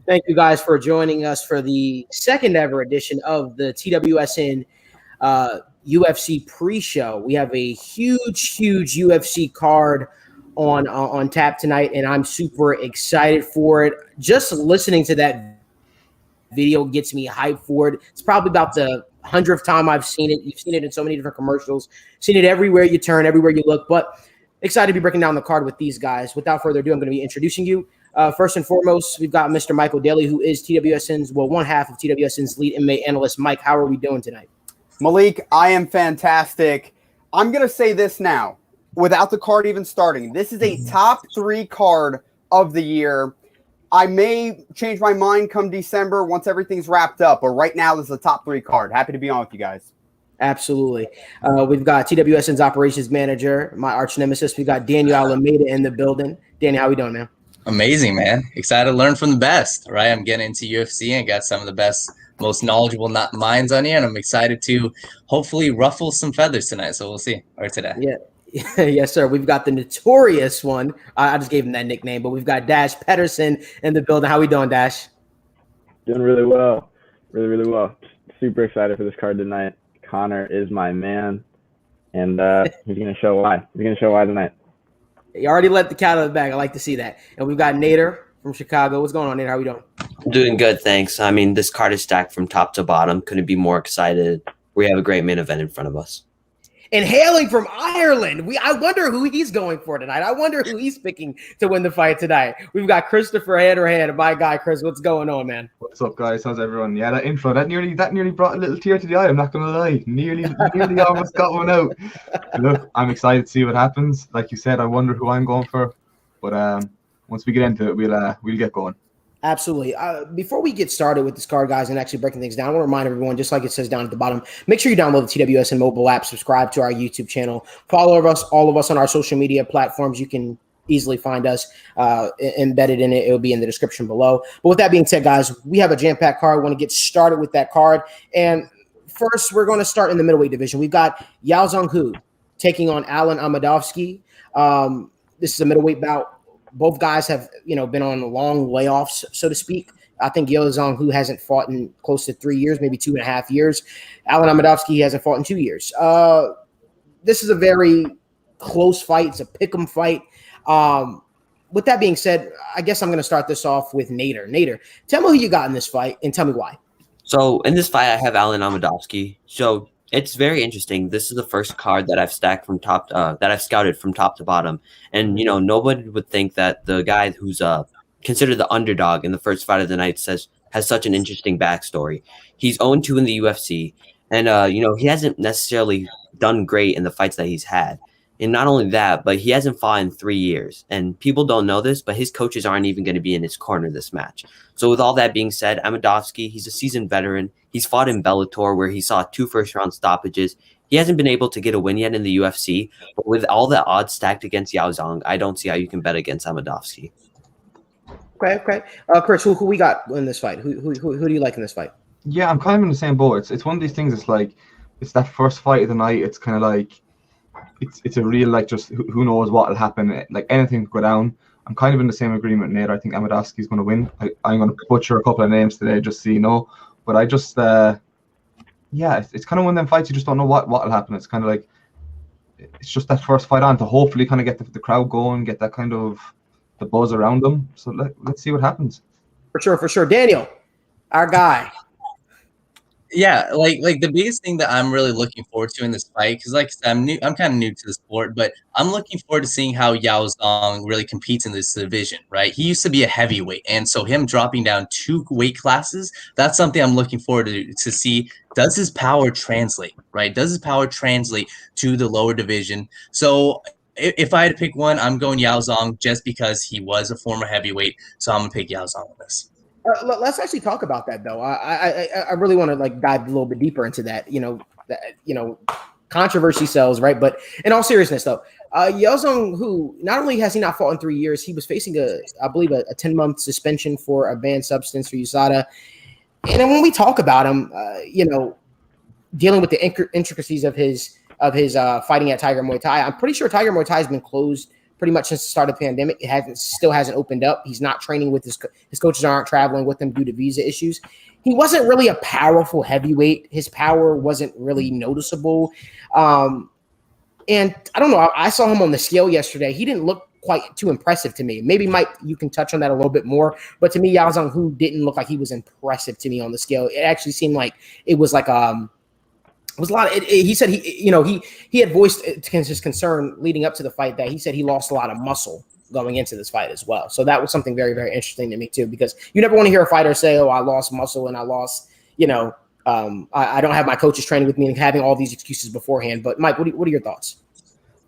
Thank you guys for joining us for the second ever edition of the TWSN UFC pre-show. We have a huge UFC card on tap tonight, and I'm super excited for it. Just listening to that video gets me hyped for it. It's probably about the 100th time I've seen it. You've seen it in so many different commercials, seen it everywhere you turn, everywhere you look, but excited to be breaking down the card with these guys. Without further ado, I'm going to be introducing you. First and foremost, we've got Mr. Michael Daly, who is TWSN's, one half of TWSN's lead MMA analyst. Mike, how are we doing tonight? Malik, I am fantastic. I'm going to say this now, without the card even starting. This is a top 3 card of the year. I may change my mind come December once everything's wrapped up, but right now this is a top 3 card. Happy to be on with you guys. Absolutely. We've got TWSN's operations manager, my arch nemesis. We've got Daniel Alameda in the building. Danny, how we doing, man? Amazing, man. Excited to learn from the best, right? I'm getting into UFC and got some of the best, most knowledgeable minds on here, and I'm excited to hopefully ruffle some feathers tonight. So we'll see, or today. Yeah. Yes, sir. We've got the notorious one. I just gave him that nickname, but we've got Dash Pederson in the building. How we doing, Dash? Doing really well. Really well. Super excited for this card tonight. Conor is my man, and he's going to show why. He's going to show why tonight. You already let the cat out of the bag. I like to see that. And we've got Nader from Chicago. What's going on, Nader? How we doing? I'm doing good, thanks. I mean, this card is stacked from top to bottom. Couldn't be more excited. We have a great main event in front of us. And hailing from Ireland, I wonder who he's going for tonight. I wonder who he's picking to win the fight tonight. We've got Christopher Hanrahan, my guy, Chris. What's going on, man? What's up, guys? How's everyone? Yeah, that intro, that nearly brought a little tear to the eye. I'm not gonna lie, nearly almost got one out. Look, I'm excited to see what happens. Like you said, I wonder who I'm going for, but once we get into it, we'll get going. Absolutely. Before we get started with this card, guys, and actually breaking things down, I want to remind everyone, just like it says down at the bottom, make sure you download the TWSN mobile app, subscribe to our YouTube channel, follow all of us on our social media platforms. You can easily find us embedded in it. It will be in the description below. But with that being said, guys, we have a jam-packed card. We want to get started with that card. And first, we're going to start in the middleweight division. We've got Yao Zhang taking on Alan Amadovsky. This is a middleweight bout. Both guys have, been on long layoffs, so to speak. I think Yao Zhang hasn't fought in close to 3 years, maybe 2.5 years. Alan Amadovsky hasn't fought in 2 years. This is a very close fight. It's a pick'em fight. With that being said, I guess I'm going to start this off with Nader. Nader, tell me who you got in this fight and tell me why. So in this fight, I have Alan Amadovsky. So it's very interesting. This is the first card that I've stacked from that I've scouted from top to bottom. And, nobody would think that the guy who's considered the underdog in the first fight of the night has such an interesting backstory. He's 0-2 in the UFC. And, he hasn't necessarily done great in the fights that he's had. And not only that, but he hasn't fought in 3 years. And people don't know this, but his coaches aren't even going to be in his corner this match. So with all that being said, Amadovsky, he's a seasoned veteran. He's fought in Bellator where he saw 2 first-round stoppages. He hasn't been able to get a win yet in the UFC. But with all the odds stacked against Yao Zhang, I don't see how you can bet against Amadovsky. Okay. Chris, who we got in this fight? Who do you like in this fight? Yeah, I'm kind of in the same boat. It's one of these things. It's like it's that first fight of the night. It's kind of like it's a real just who knows what will happen. Like anything could go down. I'm kind of in the same agreement, Nader. I think Amadovsky's going to win. I'm going to butcher a couple of names today just so you know. But I just, it's kind of one of them fights you just don't know what will happen. It's kind of like, it's just that first fight on to hopefully kind of get the crowd going, get that kind of the buzz around them. So let's see what happens. For sure. Daniel, our guy. Yeah, like the biggest thing that I'm really looking forward to in this fight, because like I said, I'm kind of new to the sport, but I'm looking forward to seeing how Yao Zhang really competes in this division, right? He used to be a heavyweight, and so him dropping down 2 weight classes, that's something I'm looking forward to see. Does his power translate, right? Does his power translate to the lower division? So if I had to pick one, I'm going Yao Zhang just because he was a former heavyweight, so I'm going to pick Yao Zhang on this. Let's actually talk about that, though. I really want to dive a little bit deeper into that. Controversy sells, right? But in all seriousness, though, Yao Zhang, who not only has he not fought in 3 years, he was facing I believe a 10-month suspension for a banned substance for USADA. And then when we talk about him, dealing with the intricacies of his fighting at Tiger Muay Thai, I'm pretty sure Tiger Muay Thai has been closed pretty much since the start of the pandemic. It still hasn't opened up. He's not training with his coaches aren't traveling with him due to visa issues. He wasn't really a powerful heavyweight. His power wasn't really noticeable. And I don't know. I saw him on the scale yesterday. He didn't look quite too impressive to me. Maybe, Mike, you can touch on that a little bit more. But to me, Yao Zhang Hu didn't look like he was impressive to me on the scale. It actually seemed like it was like it was a lot. He said he had voiced his concern leading up to the fight that he said he lost a lot of muscle going into this fight as well. So that was something very, very interesting to me too, because you never want to hear a fighter say, "Oh, I lost muscle and I lost," I don't have my coaches training with me and having all these excuses beforehand. But Mike, what are your thoughts?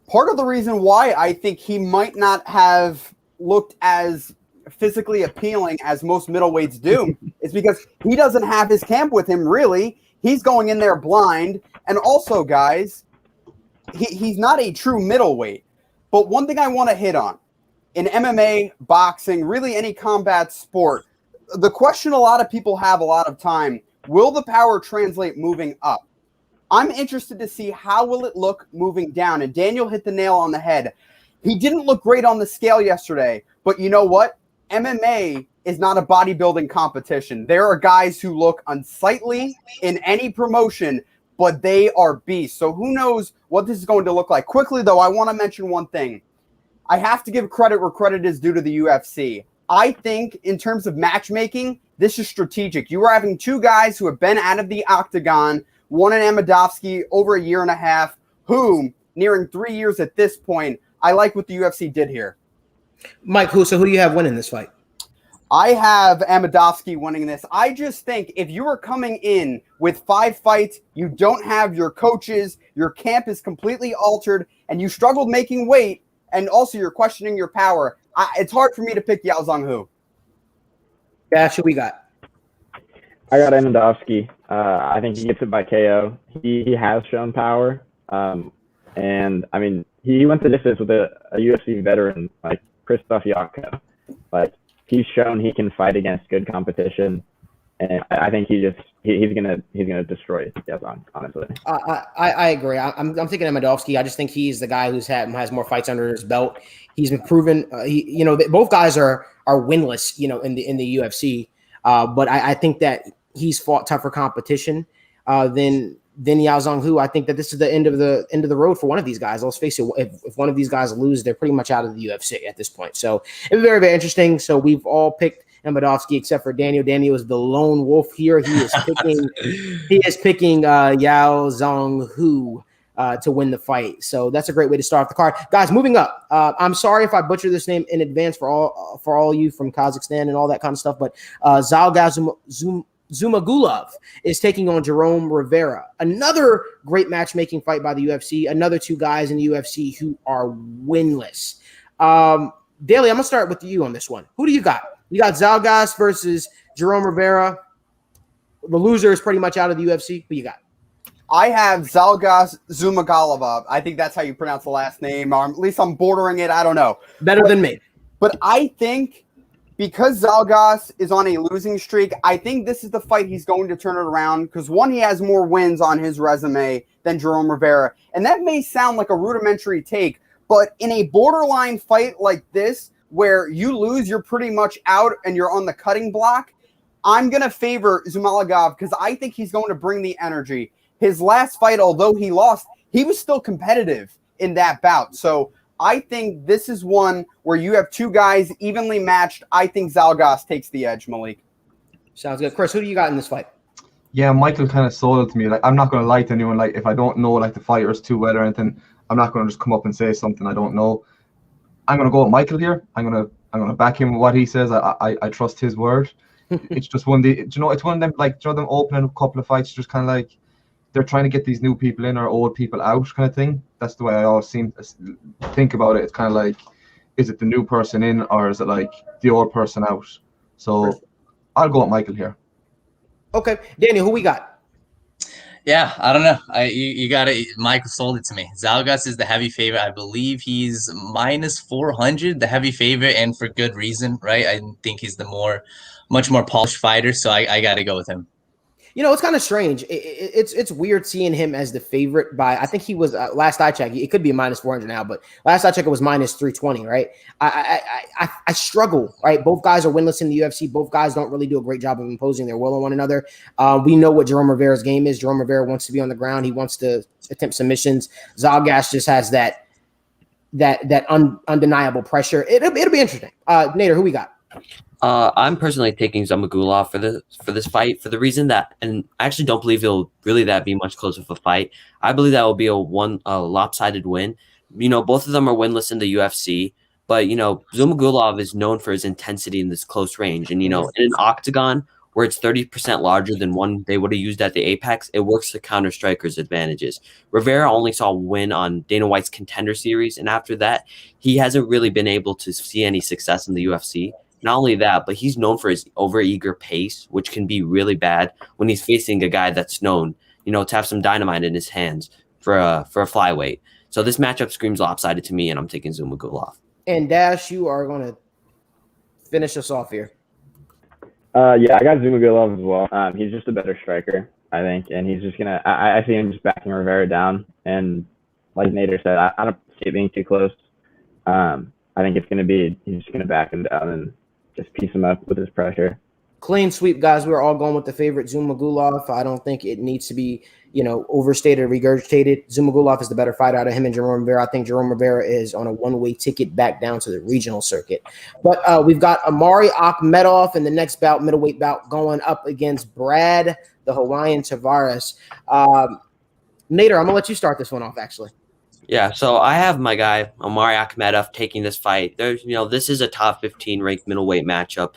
Part of the reason why I think he might not have looked as physically appealing as most middleweights do is because he doesn't have his camp with him, really. He's going in there blind. And also, guys, he's not a true middleweight. But one thing I want to hit on, in MMA, boxing, really any combat sport, the question a lot of people have a lot of time, will the power translate moving up? I'm interested to see how will it look moving down. And Daniel hit the nail on the head. He didn't look great on the scale yesterday, but you know what? MMA is not a bodybuilding competition. There are guys who look unsightly in any promotion, but they are beasts. So who knows what this is going to look like. Quickly, though, I want to mention one thing. I have to give credit where credit is due to the UFC. I think in terms of matchmaking, this is strategic. You are having two guys who have been out of the octagon, one in Amedovski over a year and a half, who, nearing 3 years at this point, I like what the UFC did here. Mike, who do you have winning this fight? I have Amedovski winning this. I just think if you are coming in with 5 fights, you don't have your coaches, your camp is completely altered, and you struggled making weight, and also you're questioning your power, it's hard for me to pick Yao Zhang Hu. Dash, who we got? I got Amedovski. I think he gets it by KO. He has shown power. And, I mean, he went the distance with a UFC veteran like Krzysztof Jotko. Like, he's shown he can fight against good competition. And I think he's gonna destroy Yazan, honestly. I agree. I'm thinking Amedovski. I just think he's the guy has more fights under his belt. He's been proven. Both guys are winless. In the UFC. But I think that he's fought tougher competition than Yao Zhang Hu. I think that this is the end of the road for one of these guys. Let's face it. If one of these guys lose, they're pretty much out of the UFC at this point. So it's very, very interesting. So we've all picked Amedovski except for Daniel. Daniel is the lone wolf here. He is picking Yao Zhang Hu to win the fight. So that's a great way to start off the card, guys. Moving up. I'm sorry if I butcher this name in advance for all you from Kazakhstan and all that kind of stuff. But Zalgas Zumagulov is taking on Jerome Rivera. Another great matchmaking fight by the UFC. Another two guys in the UFC who are winless. Daly, I'm gonna start with you on this one. Who do you got? You got Zalgas versus Jerome Rivera. The loser is pretty much out of the UFC. Who you got? I have Zalgas Zumagulov. I think that's how you pronounce the last name. Or at least I'm bordering it. I don't know. Better than me. But I think because Zalgas is on a losing streak, I think this is the fight he's going to turn it around because, one, he has more wins on his resume than Jerome Rivera. And that may sound like a rudimentary take, but in a borderline fight like this, where you lose, you're pretty much out and you're on the cutting block, I'm going to favor Zumagulov because I think he's going to bring the energy. His last fight, although he lost, he was still competitive in that bout. So I think this is one where you have two guys evenly matched. I think Zalgas takes the edge, Malik. Sounds good. Chris, who do you got in this fight? Yeah, Michael kind of sold it to me. Like, I'm not going to lie to anyone. Like, if I don't know like the fighters too well or anything, I'm not going to just come up and say something I don't know. I'm going to go with Michael here. I'm going to back him with what he says. I trust his word. It's just it's one of them, like, them opening a couple of fights, just kind of like they're trying to get these new people in or old people out kind of thing. That's the way I always seem to think about it. It's kind of like, is it the new person in or is it like the old person out? So I'll go with Michael here. Okay. Daniel, who we got? Yeah, I don't know. You got it. Michael sold it to me. Zalgas is the heavy favorite. I believe he's minus 400, the heavy favorite, and for good reason, right? I think he's the much more polished fighter, so I got to go with him. It's kind of strange. It's weird seeing him as the favorite by, I think he was, last I checked, it could be minus 400 now, but last I checked, it was minus 320, right? I struggle, right? Both guys are winless in the UFC. Both guys don't really do a great job of imposing their will on one another. We know what Jerome Rivera's game is. Jerome Rivera wants to be on the ground. He wants to attempt submissions. Zalgas just has that undeniable pressure. It'll be interesting. Nader, who we got? I'm personally taking Zalgas for this fight for the reason that, and I actually don't believe it'll really that be much closer of a fight. I believe that will be a lopsided win. Both of them are winless in the UFC, but Zalgas is known for his intensity in this close range, and in an octagon where it's 30% larger than one they would have used at the Apex, it works to counter strikers' advantages. Rivera only saw a win on Dana White's Contender Series, and after that, he hasn't really been able to see any success in the UFC. Not only that, but he's known for his overeager pace, which can be really bad when he's facing a guy that's known, to have some dynamite in his hands for a flyweight. So this matchup screams lopsided to me, and I'm taking Zalgas. And Dash, you are going to finish us off here. Yeah, I got Zalgas as well. He's just a better striker, I think, and he's just gonna. I see him just backing Rivera down, and like Nader said, I don't see it being too close. I think it's gonna be he's just gonna back him down and just piece him up with his pressure. Clean sweep, guys. We're all going with the favorite, Zalgas. I don't think it needs to be, overstated or regurgitated. Zalgas is the better fighter out of him and Jerome Rivera. I think Jerome Rivera is on a one-way ticket back down to the regional circuit. But we've got Omari Akhmedov in the next bout, middleweight bout, going up against Brad, the Hawaiian Tavares. Nader, I'm going to let you start this one off, actually. Yeah, so I have my guy, Omari Akhmedov, taking this fight. This is a top 15 ranked middleweight matchup.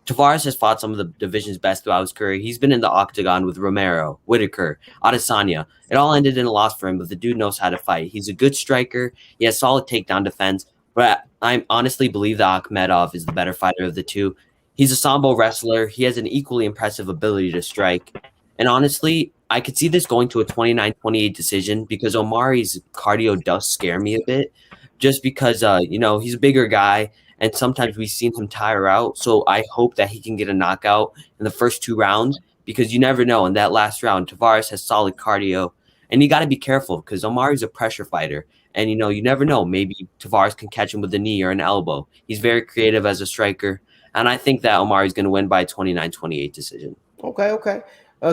Tavares has fought some of the division's best throughout his career. He's been in the octagon with Romero, Whitaker, Adesanya. It all ended in a loss for him, but the dude knows how to fight. He's a good striker. He has solid takedown defense, but I honestly believe that Akhmedov is the better fighter of the two. He's a sambo wrestler. He has an equally impressive ability to strike. And honestly, I could see this going to a 29-28 decision because Omari's cardio does scare me a bit just because, he's a bigger guy. And sometimes we've seen him tire out. So I hope that he can get a knockout in the first 2 rounds because you never know. In that last round, Tavares has solid cardio. And you got to be careful because Omari's a pressure fighter. And, you never know. Maybe Tavares can catch him with a knee or an elbow. He's very creative as a striker. And I think that Omari's going to win by a 29-28 decision. Okay.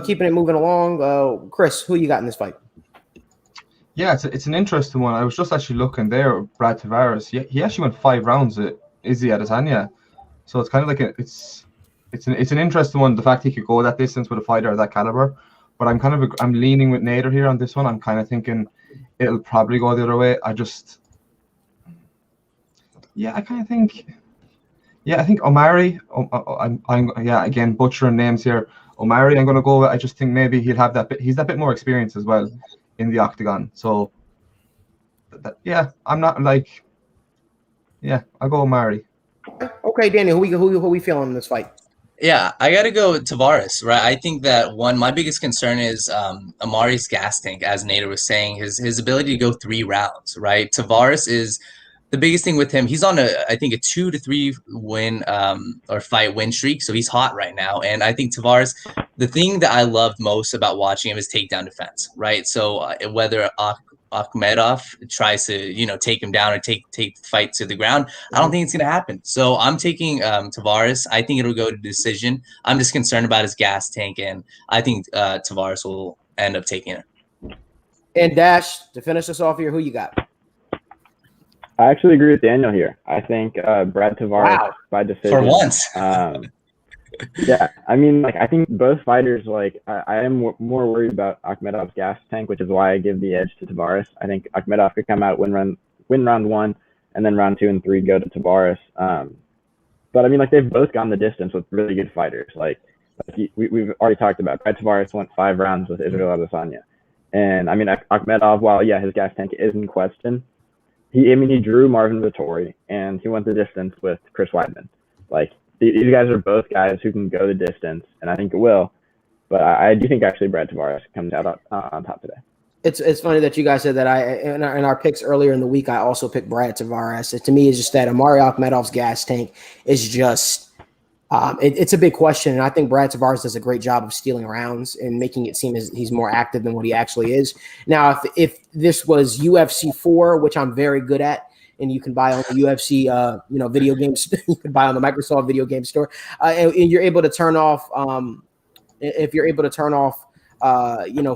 Keeping it moving along. Chris, who you got in this fight? Yeah, it's an interesting one. I was just actually looking there, Brad Tavares. He actually went 5 rounds at Izzy Adesanya, so it's kind of like it's an interesting one. The fact he could go that distance with a fighter of that caliber, but I'm leaning with Nader here on this one. I'm kind of thinking it'll probably go the other way. I think Omari. I'm again butchering names here. Omari, I'm going to go with. I just think maybe he'll have that bit. He's that bit more experience as well in the octagon. So I'm not like. Yeah, I'll go Omari. Okay, Daniel, who we feeling in this fight? Yeah, I got to go with Tavares, right? I think that my biggest concern is Omari's gas tank, as Nader was saying, his ability to go 3 rounds, right? Tavares is the biggest thing with him. He's on I think a 2 to 3 win or fight win streak, so he's hot right now. And I think Tavares, the thing that I loved most about watching him is takedown defense, right? So whether Akhmedov tries to, take him down or take the fight to the ground, I don't think it's going to happen. So I'm taking Tavares. I think it'll go to decision. I'm just concerned about his gas tank, and I think Tavares will end up taking it. And Dash, to finish us off here, who you got? I actually agree with Daniel here. I think Brad Tavares by decision. For once. Yeah, I mean, I think both fighters, I am more worried about Akhmedov's gas tank, which is why I give the edge to Tavares. I think Akhmedov could come out, win round 1, and then round 2 and 3 go to Tavares. But I mean, they've both gone the distance with really good fighters. We've already talked about, Brad Tavares went 5 rounds with Israel Adesanya. And I mean, Akhmedov, while his gas tank is in question, he drew Marvin Vettori, and he went the distance with Chris Weidman. These guys are both guys who can go the distance, and I think it will. But I do think actually Brad Tavares comes out on top today. It's funny that you guys said that. In our picks earlier in the week, I also picked Brad Tavares. To me, it's just that Omari Akhmedov's gas tank is just It's a big question, and I think Brad Tavares does a great job of stealing rounds and making it seem as he's more active than what he actually is. Now, if this was UFC 4, which I'm very good at, and you can buy on the UFC, video games, you can buy on the Microsoft video game store, and you're able to turn off, if you're able to turn off,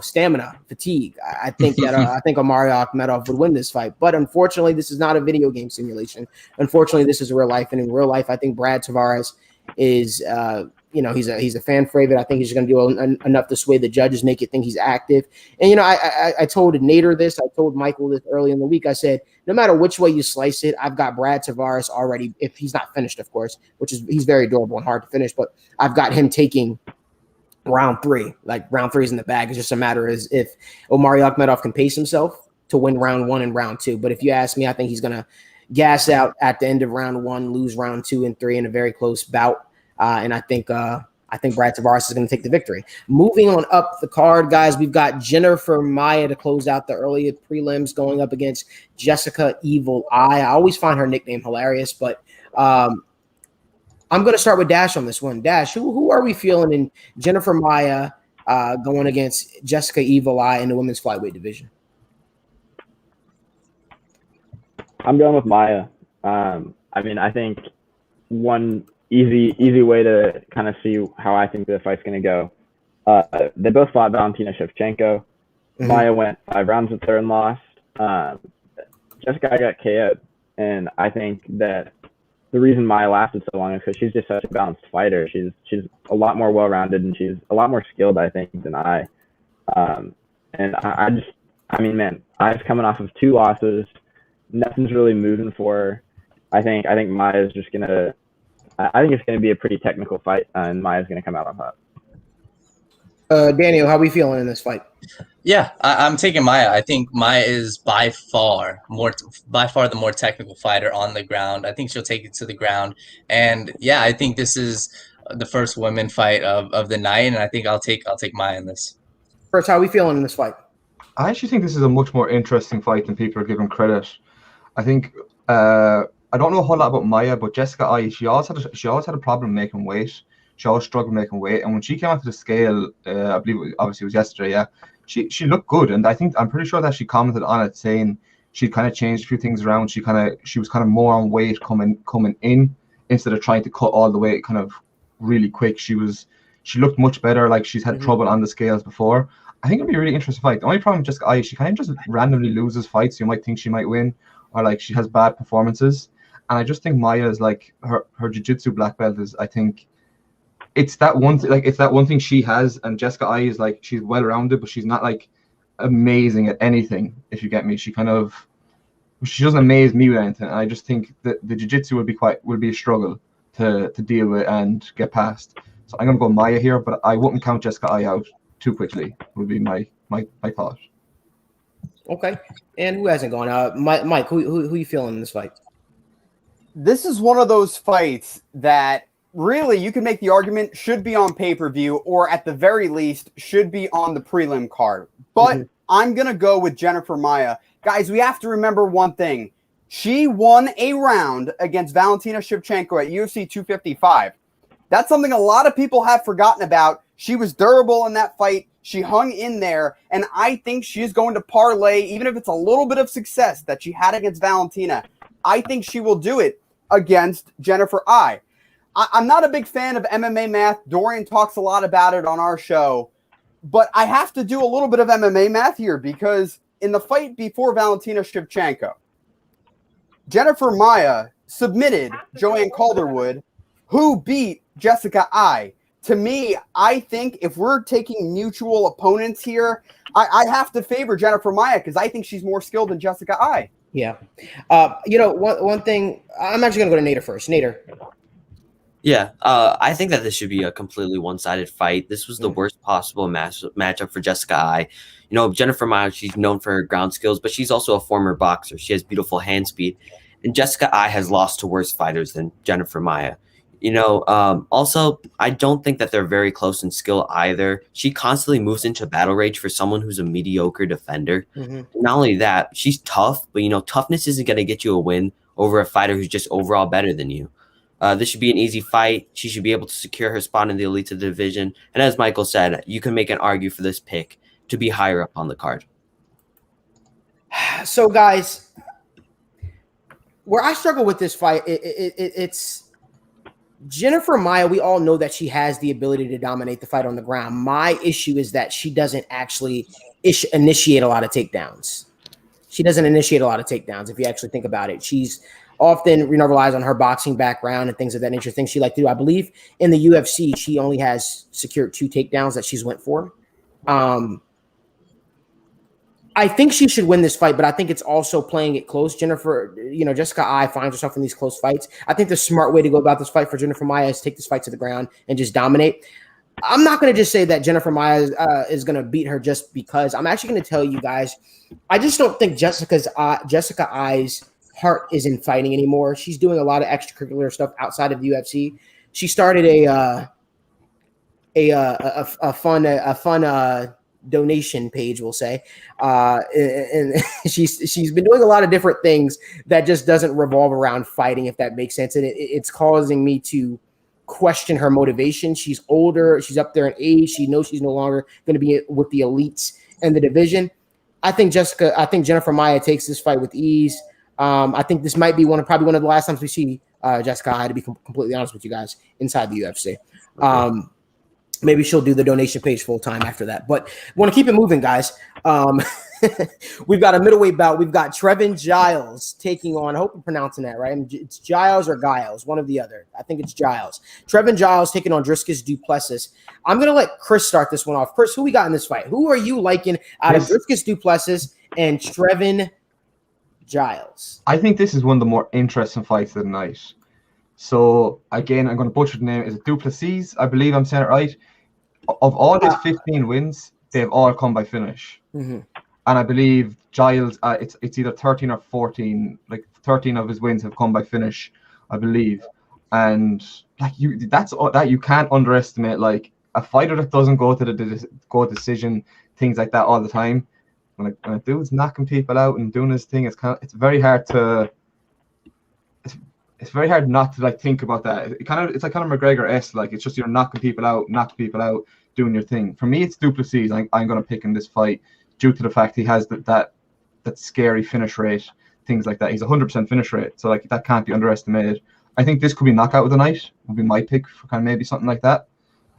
stamina, fatigue. I think that I think Omari Akhmedov would win this fight, but unfortunately, this is not a video game simulation. Unfortunately, this is real life, and in real life, I think Brad Tavares is he's a fan favorite. I think he's going to do enough to sway the judges, make it think he's active. And I told Nader this, I told Michael this early in the week. I said, no matter which way you slice it, I've got Brad Tavares already, if he's not finished, of course, he's very durable and hard to finish, but I've got him taking round 3. Like round 3 is in the bag. It's just a matter of if Omari Akhmedov can pace himself to win round 1 and round 2. But if you ask me, I think he's going to gas out at the end of round 1, lose round 2 and 3 in a very close bout. And I think Brad Tavares is going to take the victory. Moving on up the card, guys, we've got Jennifer Maia to close out the early prelims going up against Jessica Evil Eye. I always find her nickname hilarious, but I'm going to start with Dash on this one. Dash, who are we feeling in Jennifer Maia going against Jessica Evil Eye in the women's flyweight division? I'm going with Maia. I think one easy way to kind of see how I think the fight's going to go. They both fought Valentina Shevchenko. Maia went 5 rounds with her and lost. Jessica got KO'd, and I think that the reason Maia lasted so long is because she's just such a balanced fighter. She's a lot more well-rounded, and she's a lot more skilled, I think, than I. And Ai's coming off of 2 losses. Nothing's really moving for her. I think Maia's just gonna. I think it's gonna be a pretty technical fight, and Maia's gonna come out on top. Daniel, how are we feeling in this fight? Yeah, I'm taking Maia. I think Maia is by far the more technical fighter on the ground. I think she'll take it to the ground, and yeah, I think this is the first women fight of the night, and I think I'll take Maia in this. First, how are we feeling in this fight? I actually think this is a much more interesting fight than people are giving credit. I think I don't know a whole lot about Maia, but Jessica Eye, she always had a problem making weight. She always struggled making weight, and when she came onto the scale, I believe it was yesterday. Yeah, she looked good, and I'm pretty sure that she commented on it saying she kind of changed a few things around. She was kind of more on weight coming in instead of trying to cut all the weight kind of really quick. She looked much better. Like she's had trouble on the scales before. I think it'll be a really interesting fight. The only problem with Jessica Eye, she kind of just randomly loses fights. You might think she might win, or like she has bad performances. And I just think Maia is like her jiu-jitsu black belt is, I think it's that one thing she has, and Jessica Eye is like, she's well-rounded, but she's not like amazing at anything, if you get me. She doesn't amaze me with anything. And I just think that the jiu-jitsu would be a struggle to deal with and get past. So I'm gonna go Maia here, but I wouldn't count Jessica Eye out too quickly, would be my thought. Okay. And who hasn't gone? Mike, who you feeling in this fight? This is one of those fights that really you can make the argument should be on pay-per-view, or at the very least should be on the prelim card. But I'm going to go with Jennifer Maia. Guys, we have to remember one thing. She won a round against Valentina Shevchenko at UFC 255. That's something a lot of people have forgotten about. She was durable in that fight. She hung in there, and I think she's going to parlay, even if it's a little bit of success that she had against Valentina. I think she will do it against Jennifer Eye. I'm not a big fan of MMA math. Dorian talks a lot about it on our show, but I have to do a little bit of MMA math here, because in the fight before Valentina Shevchenko, Jennifer Maia submitted Joanne Calderwood, who beat Jessica Eye. To me, I think if we're taking mutual opponents here, I have to favor Jennifer Maia, because I think she's more skilled than Jessica Eye. Yeah. One thing, I'm actually going to go to Nader first. Nader. Yeah, I think that this should be a completely one-sided fight. This was the worst possible matchup for Jessica Eye. You know, Jennifer Maia, she's known for her ground skills, but she's also a former boxer. She has beautiful hand speed. And Jessica Eye has lost to worse fighters than Jennifer Maia. You know, also, I don't think that they're very close in skill either. She constantly moves into battle rage for someone who's a mediocre defender. Not only that, she's tough, but, you know, toughness isn't going to get you a win over a fighter who's just overall better than you. This should be an easy fight. She should be able to secure her spot in the elite of the division. And as Michael said, you can make an argue for this pick to be higher up on the card. So, guys, where I struggle with this fight, it's Jennifer Maia. We all know that she has the ability to dominate the fight on the ground. My issue is that she doesn't actually initiate a lot of takedowns. She doesn't initiate a lot of takedowns. If you actually think about it, she's often relies on her boxing background and things of that nature. Things she like to do. I believe in the UFC, she only has secured 2 takedowns that she's went for. I think she should win this fight, but I think it's also playing it close. Jennifer, Jessica Ai finds herself in these close fights. I think the smart way to go about this fight for Jennifer Maia is take this fight to the ground and just dominate. I'm not going to just say that Jennifer Maia is going to beat her just because. I'm actually going to tell you guys, I just don't think Jessica Ai's heart is in fighting anymore. She's doing a lot of extracurricular stuff outside of the UFC. She started a fun donation page, we'll say, and she's been doing a lot of different things that just doesn't revolve around fighting, if that makes sense. And it's causing me to question her motivation. She's older, she's up there in age, she knows she's no longer going to be with the elites in the division. I think Jennifer Maia takes this fight with ease. I think this might be probably one of the last times we see Jessica Ai, to be completely honest with you guys, inside the UFC. Maybe she'll do the donation page full time after that. But want to keep it moving, guys. We've got a middleweight bout. We've got Trevin Giles taking on, I hope I'm pronouncing that right. It's Giles or Giles, one of the other. I think it's Giles. Trevin Giles taking on Driscus du Plessis. I'm going to let Chris start this one off. Chris, who we got in this fight? Who are you liking out of Driscus du Plessis and Trevin Giles? I think this is one of the more interesting fights of the night. So, again, I'm going to butcher the name. Is it du Plessis? I believe I'm saying it right. Of all his 15 wins, they've all come by finish. Mm-hmm. And I believe Giles, it's either 13 or 14. Like 13 of his wins have come by finish, I believe. And that's all that you can't underestimate. Like a fighter that doesn't go to the decision, things like that all the time. When a dude's knocking people out and doing his thing, it's very hard to. It's very hard not to think about that. It's like kind of McGregor-esque. Like it's just you're knocking people out, doing your thing. For me, it's du Plessis. I'm going to pick in this fight due to the fact he has that scary finish rate, things like that. He's 100% finish rate, so that can't be underestimated. I think this could be knockout of the night. Would be my pick for kind of maybe something like that.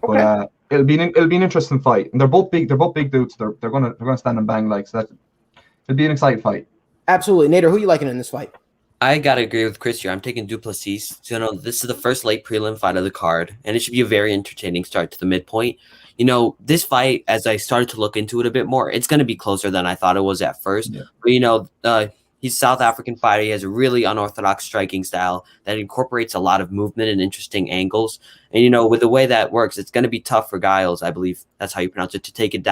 Okay. But it'll be an interesting fight. And they're both big. They're both big dudes. They're gonna stand and bang so it'll be an exciting fight. Absolutely, Nader. Who are you liking in this fight? I gotta agree with Chris here. I'm taking du Plessis. So, this is the first late prelim fight of the card, and it should be a very entertaining start to the midpoint. This fight, as I started to look into it a bit more, it's going to be closer than I thought it was at first. Yeah. But, he's a South African fighter. He has a really unorthodox striking style that incorporates a lot of movement and interesting angles. And, with the way that works, it's going to be tough for Giles, I believe that's how you pronounce it, to take him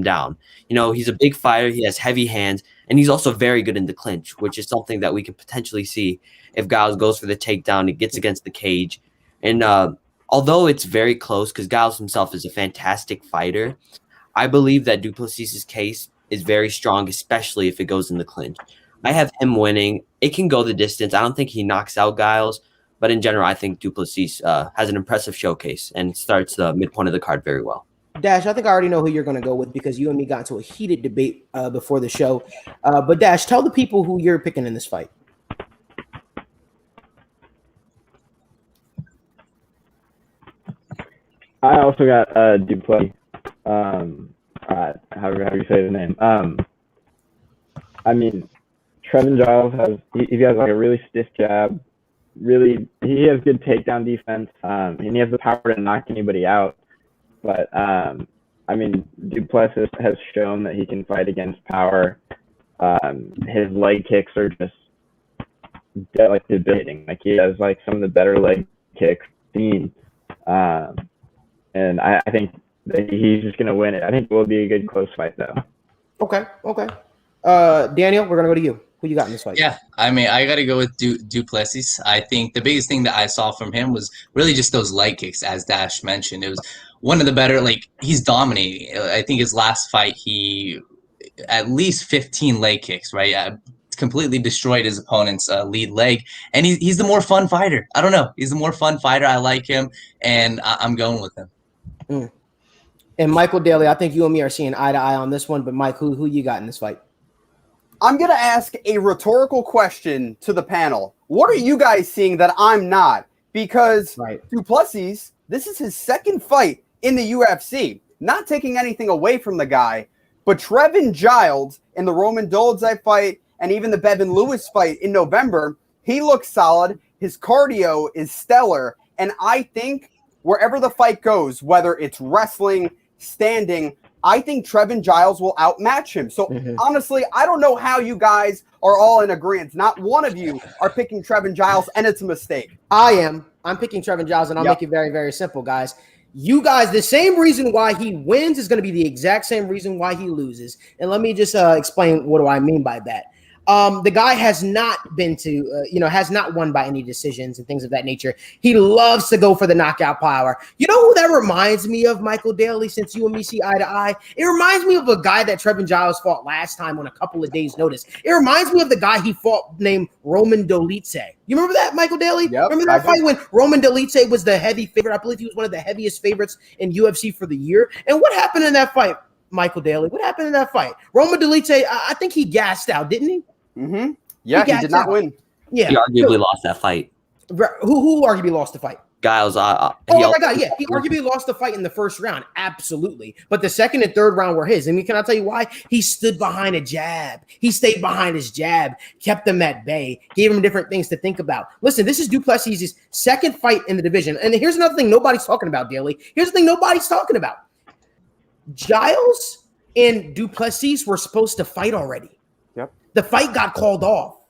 down. He's a big fighter. He has heavy hands, and he's also very good in the clinch, which is something that we can potentially see if Giles goes for the takedown and gets against the cage. And although it's very close, because Giles himself is a fantastic fighter, I believe that du Plessis' case is very strong, especially if it goes in the clinch. I have him winning. It can go the distance. I don't think he knocks out Giles, but in general, I think du Plessis has an impressive showcase and starts the midpoint of the card very well. Dash, I think I already know who you're going to go with because you and me got into a heated debate before the show. But Dash, tell the people who you're picking in this fight. I also got du Plessis. However you say his name. Trevin Giles has a really stiff jab. Really, he has good takedown defense. And he has the power to knock anybody out. But du Plessis has shown that he can fight against power. His leg kicks are just debilitating. He has some of the better leg kicks seen. And I think that he's just going to win it. I think it will be a good close fight, though. Okay. Daniel, we're going to go to you. Who you got in this fight? Yeah, I got to go with du Plessis. I think the biggest thing that I saw from him was really just those leg kicks, as Dash mentioned. It was one of the better, he's dominating. I think his last fight, he at least 15 leg kicks, right? completely destroyed his opponent's lead leg, and he's the more fun fighter. I don't know. He's the more fun fighter. I like him, and I'm going with him. Mm. And Michael Daly, I think you and me are seeing eye to eye on this one. But Mike, who you got in this fight? I'm going to ask a rhetorical question to the panel. What are you guys seeing that I'm not? Because Du Plessis, this is his second fight in the UFC. Not taking anything away from the guy, but Trevin Giles in the Roman Dolezaj fight and even the Bevan Lewis fight in November, he looks solid. His cardio is stellar. And I think wherever the fight goes, whether it's wrestling, standing, I think Trevin Giles will outmatch him. So honestly, I don't know how you guys are all in agreement. Not one of you are picking Trevin Giles, and it's a mistake. I am. I'm picking Trevin Giles, and I'll make it very, very simple, guys. You guys, the same reason why he wins is going to be the exact same reason why he loses. And let me just explain what do I mean by that. The guy has not been to, has not won by any decisions and things of that nature. He loves to go for the knockout power. You know who that reminds me of, Michael Daly, since you and me see eye to eye? It reminds me of a guy that Trevin Giles fought last time on a couple of days' notice. It reminds me of the guy he fought named Roman Dolezaj. You remember that, Michael Daly? Yep, remember that fight when Roman Dolezaj was the heavy favorite? I believe he was one of the heaviest favorites in UFC for the year. And what happened in that fight, Michael Daly? What happened in that fight? Roman Dolezaj, I think he gassed out, didn't he? Mm-hmm. Yeah, he did not win. Yeah, he arguably lost that fight. Who arguably lost the fight? Giles. Oh my God, yeah, he arguably lost the fight in the first round, absolutely. But the second and third round were his. I mean, can I tell you why? He stood behind a jab. He stayed behind his jab, kept them at bay, gave him different things to think about. Listen, this is Du Plessis' second fight in the division. And here's another thing nobody's talking about, Daly. Here's the thing nobody's talking about. Giles and Du Plessis were supposed to fight already. The fight got called off,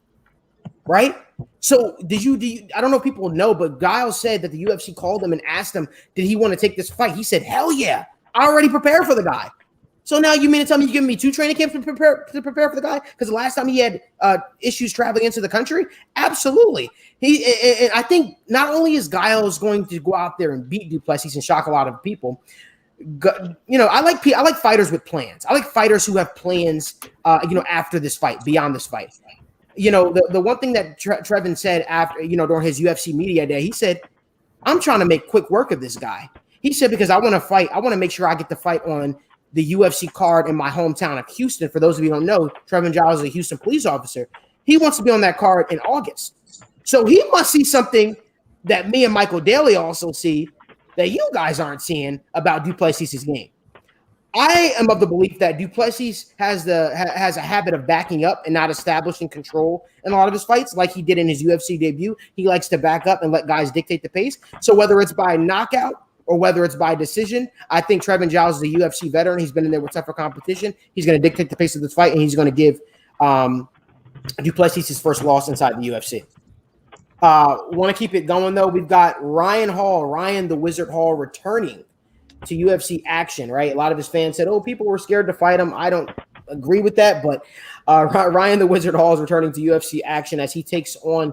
right? So did you I don't know if people know, but Giles said that the UFC called him and asked him, did he want to take this fight? He said, hell yeah, I already prepared for the guy. So now you mean to tell me you're giving me 2 training camps to prepare for the guy? Because the last time he had issues traveling into the country? Absolutely. And I think not only is Giles going to go out there and beat Du Plessis and shock a lot of people, I like fighters with plans. I like fighters who have plans, after this fight, beyond this fight. The one thing that Trevin said after, during his UFC media day, he said, I'm trying to make quick work of this guy. He said, because I want to fight. I want to make sure I get the fight on the UFC card in my hometown of Houston. For those of you who don't know, Trevin Giles is a Houston police officer. He wants to be on that card in August. So he must see something that me and Michael Daly also see that you guys aren't seeing about Du Plessis' game. I am of the belief that Du Plessis has a habit of backing up and not establishing control in a lot of his fights, like he did in his UFC debut. He likes to back up and let guys dictate the pace. So whether it's by knockout or whether it's by decision, I think Trevin Giles is a UFC veteran. He's been in there with tougher competition. He's going to dictate the pace of this fight, and he's going to give Du Plessis his first loss inside the UFC. Want to keep it going, though. We've got Ryan the Wizard Hall, returning to UFC action, right? A lot of his fans said, people were scared to fight him. I don't agree with that, but Ryan the Wizard Hall is returning to UFC action as he takes on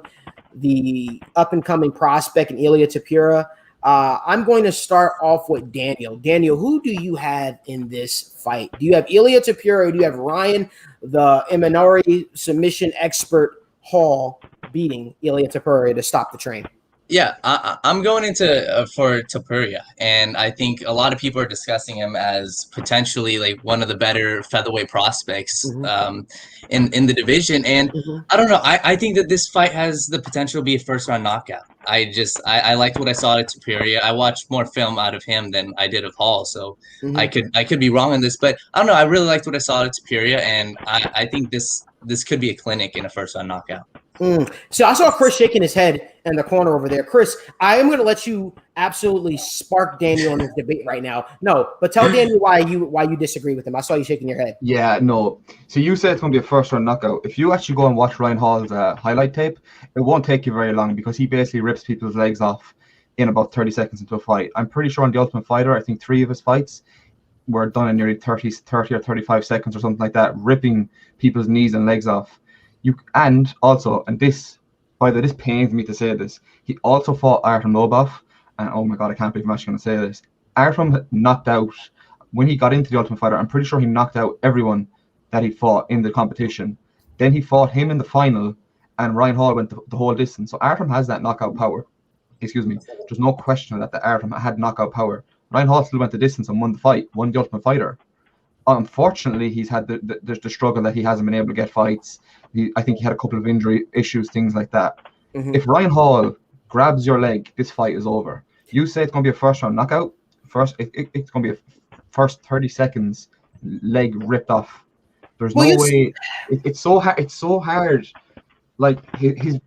the up-and-coming prospect in Ilia Topuria. I'm going to start off with Daniel. Daniel, who do you have in this fight? Do you have Ilia Topuria, or do you have Ryan, the Imanari submission expert Hall, beating Ilia Topuria to stop the train? Yeah, I'm going into for Topuria, and I think a lot of people are discussing him as potentially like one of the better featherweight prospects in the division. And I don't know, I think that this fight has the potential to be a first-round knockout. I liked what I saw at Topuria. I watched more film out of him than I did of Hall, so I could be wrong on this, but I don't know. I really liked what I saw at Topuria, and I think this could be a clinic in a first-round knockout. So I saw Chris shaking his head in the corner over there. Chris, I am going to let you absolutely spark Daniel in this debate right now. No, but tell Daniel why you disagree with him. I saw you shaking your head. Yeah, no. So you said it's going to be a first-round knockout. If you actually go and watch Ryan Hall's highlight tape, it won't take you very long because he basically rips people's legs off in about 30 seconds into a fight. I'm pretty sure on The Ultimate Fighter, I think 3 of his fights were done in nearly 30 or 35 seconds or something like that, ripping people's knees and legs off. This pains me to say this, he also fought Artem Lobov, and oh my God, I can't believe I'm actually going to say this. Artem knocked out, when he got into The Ultimate Fighter, I'm pretty sure he knocked out everyone that he fought in the competition. Then he fought him in the final, and Ryan Hall went the whole distance. So Artem has that knockout power. Excuse me. There's no question that the Artem had knockout power. Ryan Hall still went the distance and won the fight, won the Ultimate Fighter. Unfortunately, he's had the struggle that he hasn't been able to get fights. I think he had a couple of injury issues, things like that. Mm-hmm. If Ryan Hall grabs your leg, this fight is over. You say it's going to be a first-round knockout. It's going to be a first 30 seconds leg ripped off. There's no way. It's so hard. It's so hard. Like his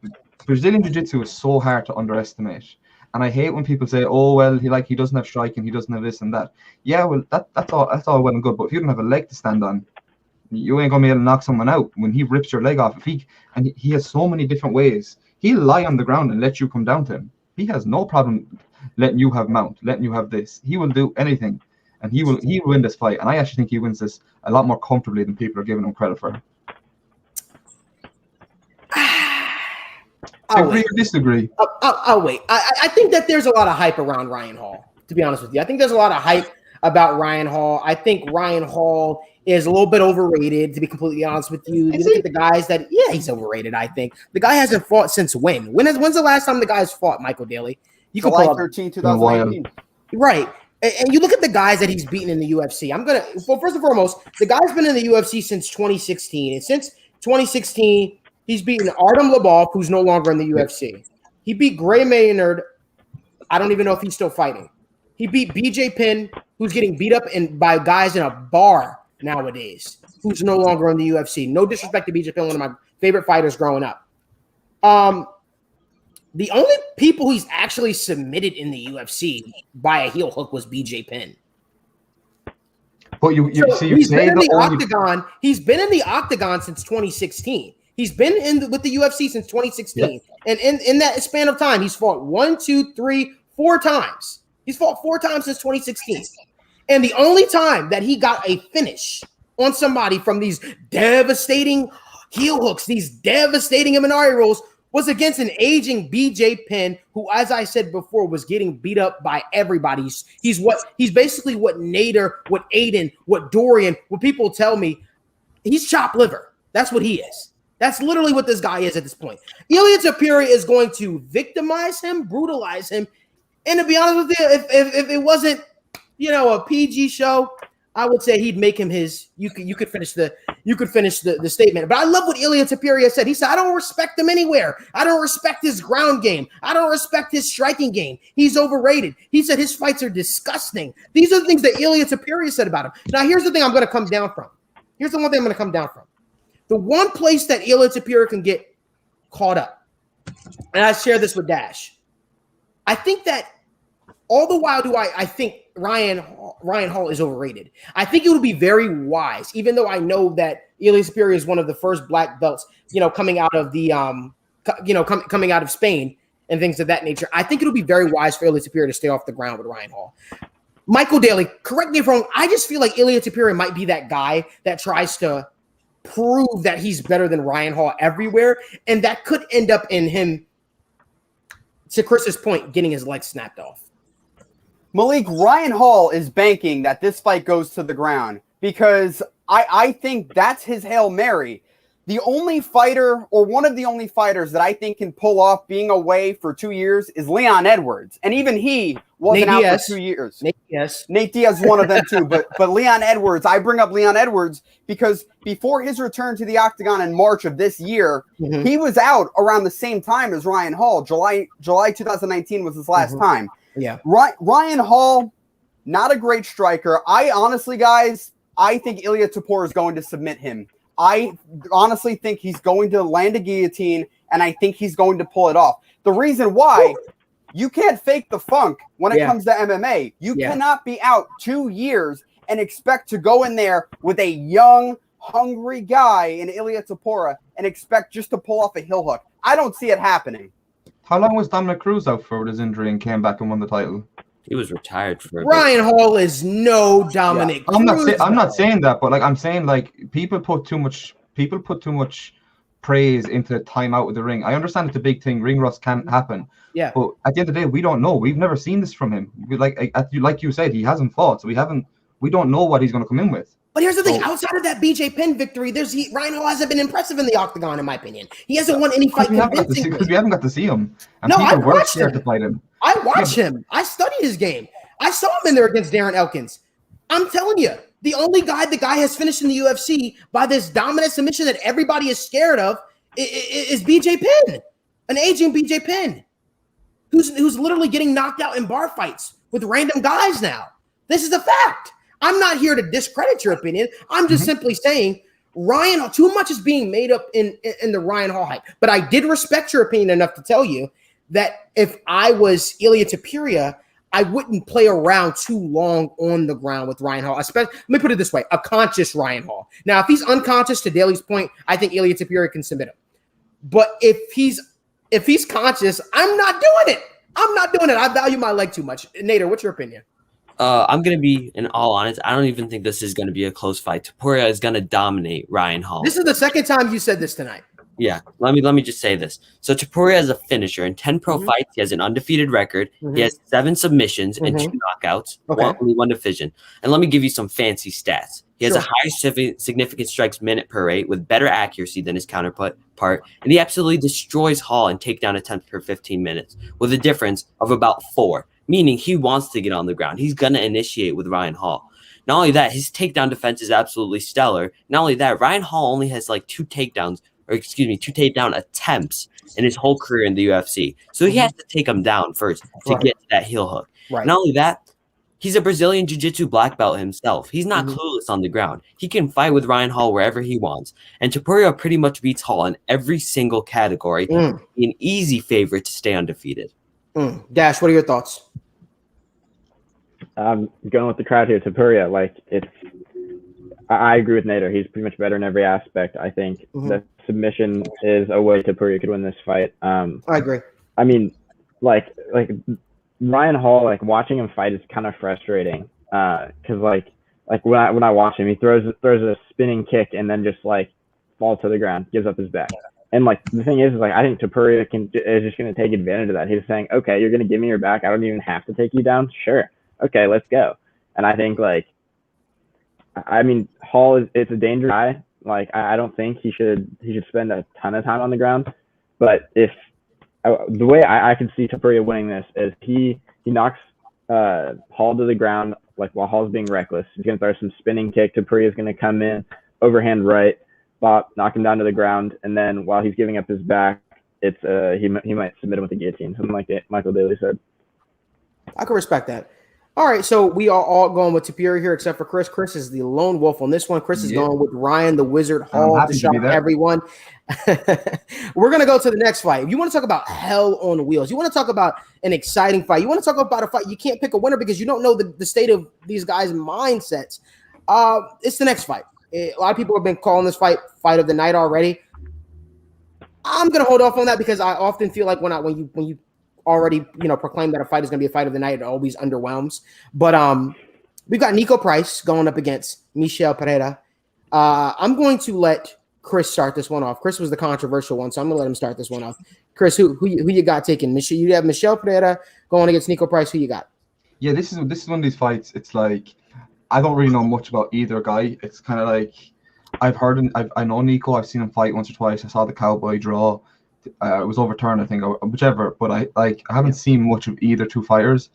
Brazilian Jiu-Jitsu is so hard to underestimate. And I hate when people say, "Oh well, he doesn't have striking, he doesn't have this and that." Yeah, well that's all well and good. But if you don't have a leg to stand on, you ain't gonna be able to knock someone out when he rips your leg off. He has so many different ways. He'll lie on the ground and let you come down to him. He has no problem letting you have mount, letting you have this. He will do anything, and he will win this fight. And I actually think he wins this a lot more comfortably than people are giving him credit for. Agree or disagree? I'll wait. I think that there's a lot of hype around Ryan Hall, to be honest with you. I think there's a lot of hype about Ryan Hall. I think Ryan Hall is a little bit overrated, to be completely honest with you. You look at the guys that, he's overrated, I think. The guy hasn't fought since when? When's the last time the guy's fought, Michael Daly? You can July 13, 2019. Right. And you look at the guys that he's beaten in the UFC. First and foremost, the guy's been in the UFC since 2016. And since 2016, he's beaten Artem Lobov, who's no longer in the UFC. He beat Gray Maynard. I don't even know if he's still fighting. He beat BJ Penn, who's getting beat up by guys in a bar nowadays, who's no longer in the UFC. No disrespect to BJ Penn, one of my favorite fighters growing up. The only people he's actually submitted in the UFC by a heel hook was BJ Penn. But he's been in the octagon. He's been in the octagon since 2016. He's been with the UFC since 2016. Yep. And in that span of time, he's fought 4 times. He's fought 4 times since 2016. And the only time that he got a finish on somebody from these devastating heel hooks, these devastating Imanari rolls, was against an aging BJ Penn, who, as I said before, was getting beat up by everybody. He's basically what Nader, what Aiden, what Dorian, what people tell me. He's chopped liver. That's what he is. That's literally what this guy is at this point. Ilia Topuria is going to victimize him, brutalize him. And to be honest with you, if it wasn't, a PG show, I would say he'd make him his. You could finish the statement. But I love what Ilia Topuria said. He said, "I don't respect him anywhere. I don't respect his ground game. I don't respect his striking game. He's overrated." He said his fights are disgusting. These are the things that Ilia Topuria said about him. Now, here's the thing I'm going to come down from. Here's the one thing I'm going to come down from. The one place that Ilia Topuria can get caught up, and I share this with Dash, I think that all the while I think Ryan Hall is overrated. I think it would be very wise, even though I know that Ilia Topuria is one of the first black belts, coming out of the coming out of Spain and things of that nature. I think it would be very wise for Ilia Topuria to stay off the ground with Ryan Hall. Michael Daly, correct me if I'm wrong. I just feel like Ilia Topuria might be that guy that tries to prove that he's better than Ryan Hall everywhere, and that could end up in him, to Chris's point, getting his leg snapped off. Malik, Ryan Hall is banking that this fight goes to the ground because I think that's his Hail Mary. The only fighter, or one of the only fighters that I think can pull off being away for 2 years is Leon Edwards. And even he wasn't out for 2 years. Nate Diaz is one of them too. But Leon Edwards, I bring up Leon Edwards because before his return to the octagon in March of this year, he was out around the same time as Ryan Hall. July 2019 was his last time. Yeah. Ryan Hall, not a great striker. I honestly, guys, I think Ilia Topuria is going to submit him. I honestly think he's going to land a guillotine, and I think he's going to pull it off. The reason why, you can't fake the funk when it comes to MMA. You cannot be out 2 years and expect to go in there with a young, hungry guy in Ilia Topuria and expect just to pull off a heel hook. I don't see it happening. How long was Dominic Cruz out for with his injury and came back and won the title? He was retired for a Ryan Hall is no Dominic Cruz. I'm not saying that, but I'm saying people put too much praise into time out of the ring. I understand it's a big thing. Ring rust can happen. Yeah. But at the end of the day, we don't know. We've never seen this from him. Like you said, he hasn't fought, so we don't know what he's going to come in with. But here's the thing: outside of that BJ Penn victory, Ryan Hall hasn't been impressive in the octagon, in my opinion. He hasn't won any fight convincingly. Because we haven't got to see him. And no, I people were watched scared him. to fight him. I watched him. I studied his game. I saw him in there against Darren Elkins. I'm telling you, the only guy the guy has finished in the UFC by this dominant submission that everybody is scared of is BJ Penn, an aging BJ Penn, who's literally getting knocked out in bar fights with random guys now. This is a fact. I'm not here to discredit your opinion. I'm just simply saying Ryan, too much is being made up in the Ryan Hall hype. But I did respect your opinion enough to tell you that if I was Ilia Topuria, I wouldn't play around too long on the ground with Ryan Hall. Let me put it this way, a conscious Ryan Hall. Now, if he's unconscious, to Daly's point, I think Ilia Topuria can submit him. But if he's conscious, I'm not doing it. I value my leg too much. Nader, what's your opinion? I'm going to be, in all honest, I don't even think this is going to be a close fight. Topuria is going to dominate Ryan Hall. This is the second time you said this tonight. Yeah, let me just say this. So Topuria is a finisher. In 10 pro fights, he has an undefeated record. He has 7 submissions and 2 knockouts, only one decision. And let me give you some fancy stats. He has a high significant strikes minute per rate with better accuracy than his counterpart, and he absolutely destroys Hall in takedown attempts per 15 minutes with a difference of about 4, meaning he wants to get on the ground. He's going to initiate with Ryan Hall. Not only that, his takedown defense is absolutely stellar. Not only that, Ryan Hall only has like 2 takedown attempts in his whole career in the UFC. So he has to take him down first to get to that heel hook. Right. Not only that, he's a Brazilian Jiu-Jitsu black belt himself. He's not clueless on the ground. He can fight with Ryan Hall wherever he wants. And Topuria pretty much beats Hall in every single category. An easy favorite to stay undefeated. Dash, what are your thoughts? I'm going with the crowd here. Topuria, I agree with Nader. He's pretty much better in every aspect. I think the submission is a way Topuria could win this fight. I agree. I mean, like Ryan Hall, watching him fight is kind of frustrating. Because when I watch him, he throws a spinning kick and then just falls to the ground, gives up his back. And the thing is I think Topuria is just going to take advantage of that. He's saying, okay, you're going to give me your back. I don't even have to take you down. Sure. Okay, let's go. And I think Hall it's a dangerous guy. I don't think he should spend a ton of time on the ground. But if the way I can see Topuria winning this is he knocks Hall to the ground while Hall's being reckless. He's gonna throw some spinning kick. Topuria's gonna come in, overhand right, bop, knock him down to the ground, and then while he's giving up his back, it's he might submit him with a guillotine, something like that Michael Daly said. I can respect that. All right, so we are all going with Topuria here, except for Chris. Chris is the lone wolf on this one. Chris is going with Ryan the Wizard Hall to shock everyone. We're going to go to the next fight. If you want to talk about hell on wheels, you want to talk about an exciting fight, you want to talk about a fight, you can't pick a winner because you don't know the state of these guys' mindsets. It's the next fight. A lot of people have been calling this fight of the night already. I'm going to hold off on that because I often feel like when you already proclaim that a fight is going to be a fight of the night, it always underwhelms. But we've got Nico Price going up against Michel Pereira. I'm going to let Chris start this one off. Chris was the controversial one, so I'm going to let him start this one off. Chris, who you got taking? You have Michel Pereira going against Nico Price. Who you got? Yeah, this is one of these fights. It's I don't really know much about either guy. It's kind of I know Nico. I've seen him fight once or twice. I saw the Cowboy draw. It was overturned, I think, or whichever. But I haven't seen much of either two fighters.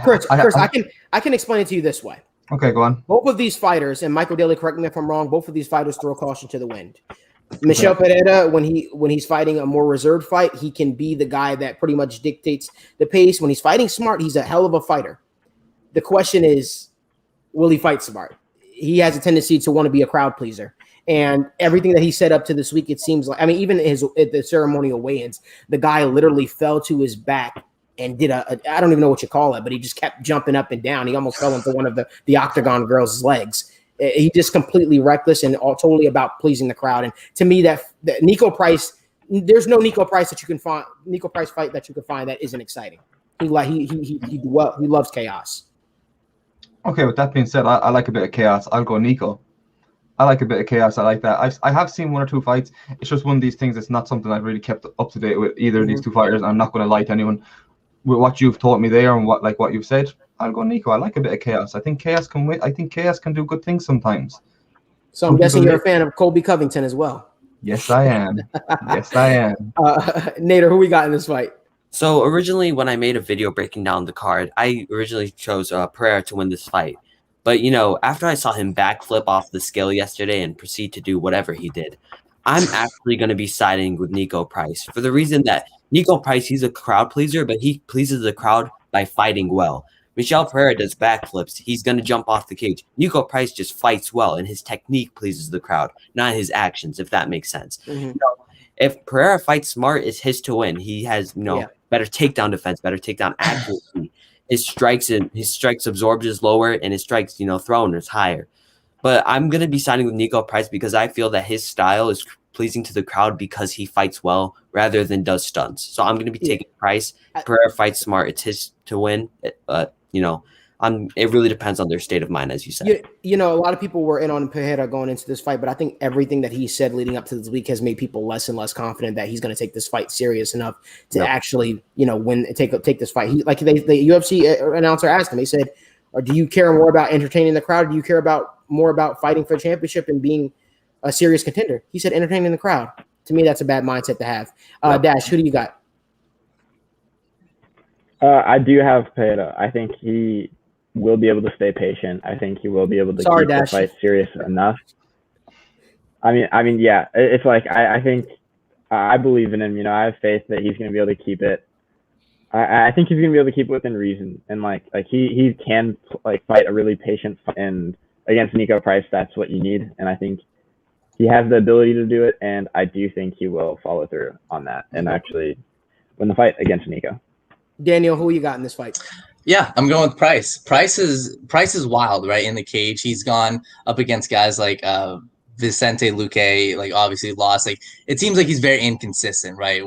Chris, I can explain it to you this way. Okay, go on. Both of these fighters, and Michael Daly, correct me if I'm wrong, both of these fighters throw caution to the wind. Michel Pereira, when he's fighting a more reserved fight, he can be the guy that pretty much dictates the pace. When he's fighting smart, he's a hell of a fighter. The question is, will he fight smart? He has a tendency to want to be a crowd pleaser. And everything that he set up to this week, it seems like, even at the ceremonial weigh-ins, the guy literally fell to his back and did I don't even know what you call it, but he just kept jumping up and down. He almost fell into one of the octagon girls' legs. He just completely reckless and totally about pleasing the crowd. And to me, that Nico Price, there's no Nico Price that you can find, Nico Price fight that you can find that isn't exciting. He loves chaos. Okay, with that being said, I like a bit of chaos. I'll go Nico. I like a bit of chaos. I like that. I have seen one or two fights. It's just one of these things. It's not something I've really kept up to date with either of these two fighters. I'm not going to lie to anyone. With what you've taught me there and what you've said, I'll go Nico. I like a bit of chaos. I think chaos can win. I think chaos can do good things sometimes. So I'm guessing you're a fan of Colby Covington as well. Yes, I am. Yes, I am. Nader, who we got in this fight? So originally, when I made a video breaking down the card, I originally chose Pereira to win this fight. But, after I saw him backflip off the scale yesterday and proceed to do whatever he did, I'm actually going to be siding with Nico Price for the reason that Nico Price, he's a crowd pleaser, but he pleases the crowd by fighting well. Michel Pereira does backflips. He's going to jump off the cage. Nico Price just fights well, and his technique pleases the crowd, not his actions, if that makes sense. Mm-hmm. If Pereira fights smart, it's his to win. He has, better takedown defense, better takedown accuracy. His strikes absorbed is lower, and his strikes, thrown is higher. But I'm going to be siding with Nico Price because I feel that his style is pleasing to the crowd because he fights well rather than does stunts. So I'm going to be taking Price. Pereira fights smart. It's his to win. It really depends on their state of mind, as you said. A lot of people were in on Pereira going into this fight, but I think everything that he said leading up to this week has made people less and less confident that he's going to take this fight serious enough to actually, take this fight. The UFC announcer asked him, he said, or do you care more about entertaining the crowd? Or do you care more about fighting for a championship and being a serious contender? He said, entertaining the crowd. To me, that's a bad mindset to have. Dash, who do you got? I do have Pereira. I think he will be able to stay patient. I think he will be able to keep the fight serious enough. I mean, yeah. It's like I think I believe in him. I have faith that he's going to be able to keep it. I think he's going to be able to keep it within reason, and like he can fight a really patient fight, and against Nico Price, that's what you need. And I think he has the ability to do it, and I do think he will follow through on that and actually win the fight against Nico. Daniel, who you got in this fight? Yeah, I'm going with Price. Price is wild, right? In the cage, he's gone up against guys like Vicente Luque, obviously lost. It seems like he's very inconsistent, right?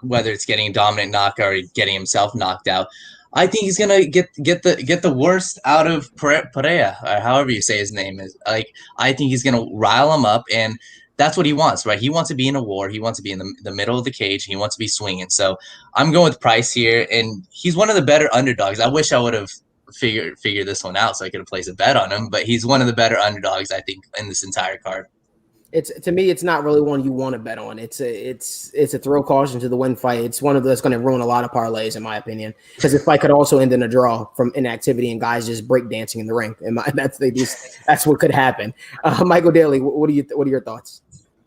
Whether it's getting a dominant knockout or getting himself knocked out. I think he's gonna get the worst out of Pereira, or however you say his name is. I think he's gonna rile him up, and that's what he wants, right? He wants to be in a war. He wants to be in the middle of the cage. He wants to be swinging. So I'm going with Price here, and he's one of the better underdogs. I wish I would have figured this one out so I could have placed a bet on him, but he's one of the better underdogs, I think, in this entire card. To me, it's not really one you want to bet on. It's a throw caution to the win fight. It's one of that's going to ruin a lot of parlays, in my opinion, because the fight could also end in a draw from inactivity and guys just breakdancing in the ring. That's what could happen. Michael Daly, what are your thoughts?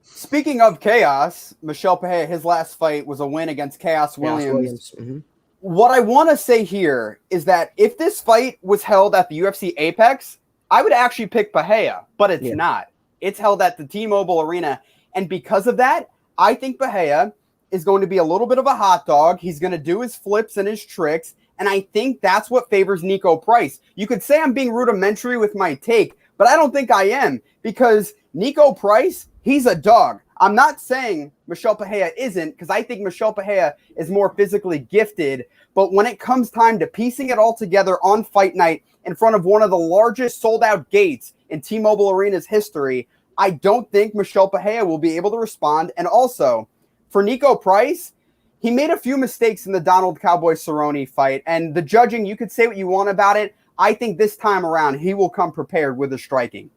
Speaking of chaos, Michel Pereira, his last fight was a win against Chaos Williams. Mm-hmm. What I want to say here is that if this fight was held at the UFC Apex, I would actually pick Pereira, but it's not. It's held at the T-Mobile Arena. And because of that, I think Pereira is going to be a little bit of a hot dog. He's going to do his flips and his tricks. And I think that's what favors Nico Price. You could say I'm being rudimentary with my take, but I don't think I am, because Nico Price, he's a dog. I'm not saying Michel Pereira isn't, because I think Michel Pereira is more physically gifted. But when it comes time to piecing it all together on fight night in front of one of the largest sold-out gates in T-Mobile Arena's history, I don't think Michel Pereira will be able to respond. And also, for Nico Price, he made a few mistakes in the Donald Cowboy Cerrone fight. And the judging, you could say what you want about it. I think this time around, he will come prepared with his striking.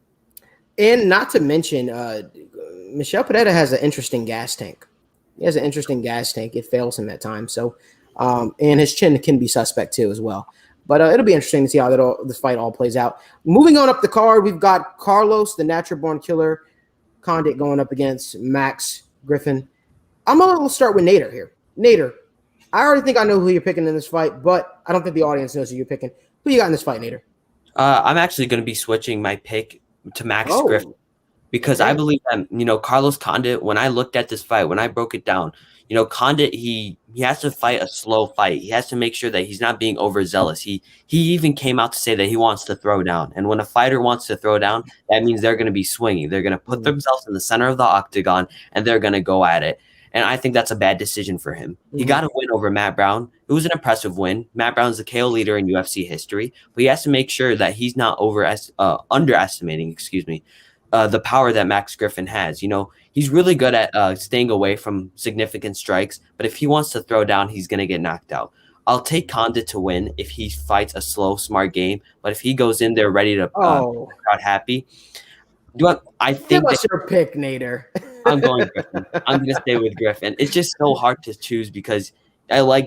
And not to mention, Michel Pereira has an interesting gas tank. He has an interesting gas tank. It fails him at times. So, and his chin can be suspect too as well. But it'll be interesting to see how this fight all plays out. Moving on up the card, we've got Carlos, the natural born killer, Condit going up against Max Griffin. We'll start with Nader here. Nader, I already think I know who you're picking in this fight, but I don't think the audience knows who you're picking. Who you got in this fight, Nader? I'm actually going to be switching my pick to Max Griffin, because I believe that, Carlos Condit, when I looked at this fight, when I broke it down, Condit, he has to fight a slow fight. He has to make sure that he's not being overzealous. He even came out to say that he wants to throw down. And when a fighter wants to throw down, that means they're going to be swinging. They're going to put themselves in the center of the octagon, and they're going to go at it. And I think that's a bad decision for him. He got a win over Matt Brown. It was an impressive win. Matt Brown is the KO leader in UFC history, but he has to make sure that he's not underestimating, the power that Max Griffin has. He's really good at staying away from significant strikes, but if he wants to throw down, he's going to get knocked out. I'll take Condit to win if he fights a slow, smart game. But if he goes in there ready to crowd happy, I think give us your pick, Nader. I'm going Griffin. I'm going to stay with Griffin. It's just so hard to choose because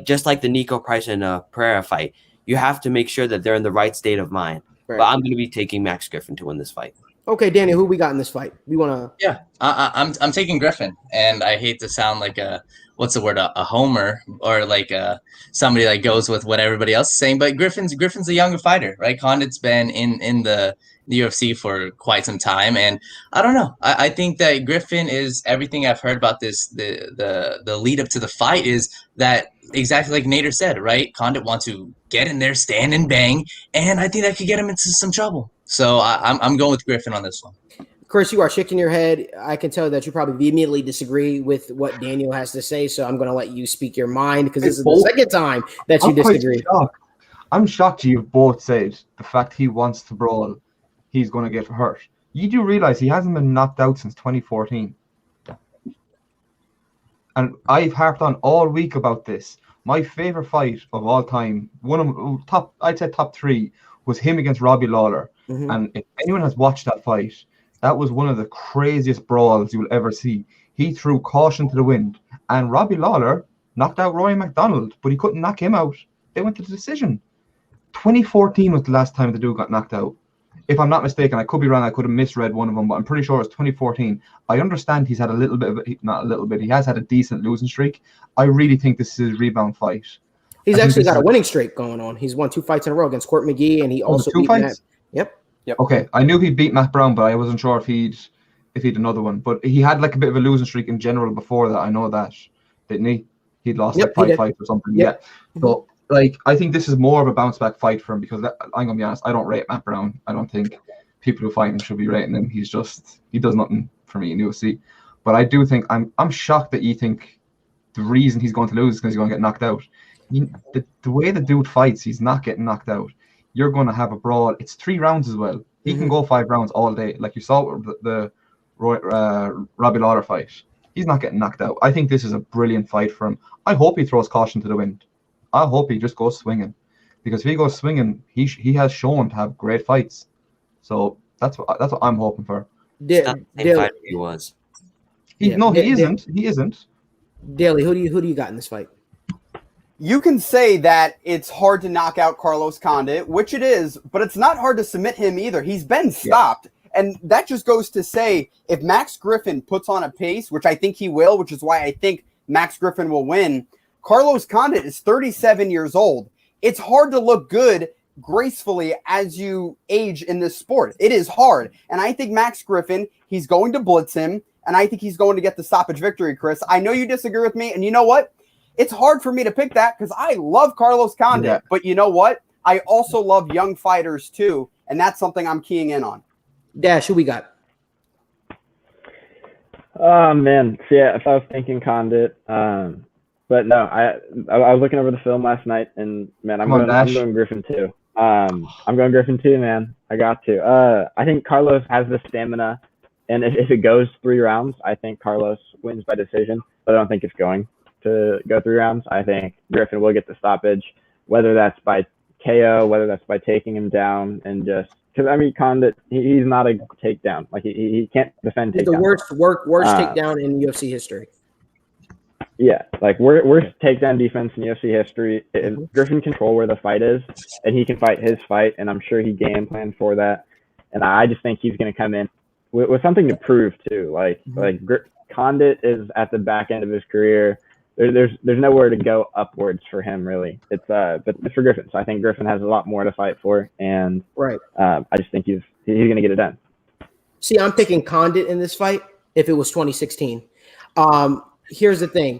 just like the Nico Price and Pereira fight, you have to make sure that they're in the right state of mind. Right. But I'm going to be taking Max Griffin to win this fight. Okay, Danny, who we got in this fight? We want to. Yeah, I'm taking Griffin, and I hate to sound like a homer or like somebody that goes with what everybody else is saying, but Griffin's a younger fighter, right? Condit's been in the UFC for quite some time, and I don't know. I think that Griffin is everything I've heard about this. The lead up to the fight is that exactly like Nader said, right? Condit wants to get in there, stand and bang, and I think that could get him into some trouble. So I'm going with Griffin on this one. Chris, you are shaking your head. I can tell that you probably vehemently disagree with what Daniel has to say, so I'm going to let you speak your mind because this is the second time that you disagree. I'm shocked you've both said the fact he wants to brawl, he's going to get hurt. You do realize he hasn't been knocked out since 2014. And I've harped on all week about this. My favorite fight of all time, I'd say top 3, was him against Robbie Lawler. Mm-hmm. And if anyone has watched that fight, that was one of the craziest brawls you will ever see. He threw caution to the wind, and Robbie Lawler knocked out Roy McDonald, but he couldn't knock him out. They went to the decision. 2014 was the last time the dude got knocked out. If I'm not mistaken, I could be wrong. I could have misread one of them, but I'm pretty sure it was 2014. I understand he's had he has had a decent losing streak. I really think this is his rebound fight. He's actually got a winning streak going on. He's won 2 fights in a row against Court McGee, and he also beat Matt. Yep. Okay, I knew he'd beat Matt Brown, but I wasn't sure if he'd another one. But he had like a bit of a losing streak in general before that. I know that, didn't he? He'd lost like 5 fights or something. Yep. Yeah. So I think this is more of a bounce back fight for him because I'm gonna be honest, I don't rate Matt Brown. I don't think people who fight him should be rating him. He does nothing for me in UFC. But I do think I'm shocked that you think the reason he's going to lose is because he's going to get knocked out. The way the dude fights, he's not getting knocked out. You're going to have a brawl. It's 3 rounds as well. He can go 5 rounds all day. Like you saw with the Robbie Lawler fight. He's not getting knocked out. I think this is a brilliant fight for him. I hope he throws caution to the wind. I hope he just goes swinging. Because if he goes swinging, he has shown to have great fights. So that's what I'm hoping for. Fight he was. He isn't. He isn't. Daly, who do you got in this fight? You can say that it's hard to knock out Carlos Condit, which it is, but it's not hard to submit him either. He's been stopped. Yeah. And that just goes to say, if Max Griffin puts on a pace, which I think he will, which is why I think Max Griffin will win, Carlos Condit is 37 years old. It's hard to look good gracefully as you age in this sport. It is hard. And I think Max Griffin, he's going to blitz him, and I think he's going to get the stoppage victory, Chris. I know you disagree with me, and you know what? It's hard for me to pick that because I love Carlos Condit, but you know what? I also love young fighters too, and that's something I'm keying in on. Dash, who we got? Oh, man. So, yeah, if I was thinking Condit, but no, I was looking over the film last night, and, man, I'm going Griffin too. I'm going Griffin too, man. I got to. I think Carlos has the stamina, and if it goes 3 rounds, I think Carlos wins by decision, but I don't think it's going to go 3 rounds. I think Griffin will get the stoppage, whether that's by KO, whether that's by taking him down, and just because I mean Condit, he's not a takedown. Like he can't defend takedown. The worst takedown in UFC history. Yeah, like worst takedown defense in UFC history. Griffin control where the fight is, and he can fight his fight, and I'm sure he game planned for that. And I just think he's going to come in with something to prove too. Like Condit is at the back end of his career. There's nowhere to go upwards for him really. But it's for Griffin. So I think Griffin has a lot more to fight for, and I just think he's going to get it done. See, I'm picking Condit in this fight. If it was 2016, here's the thing: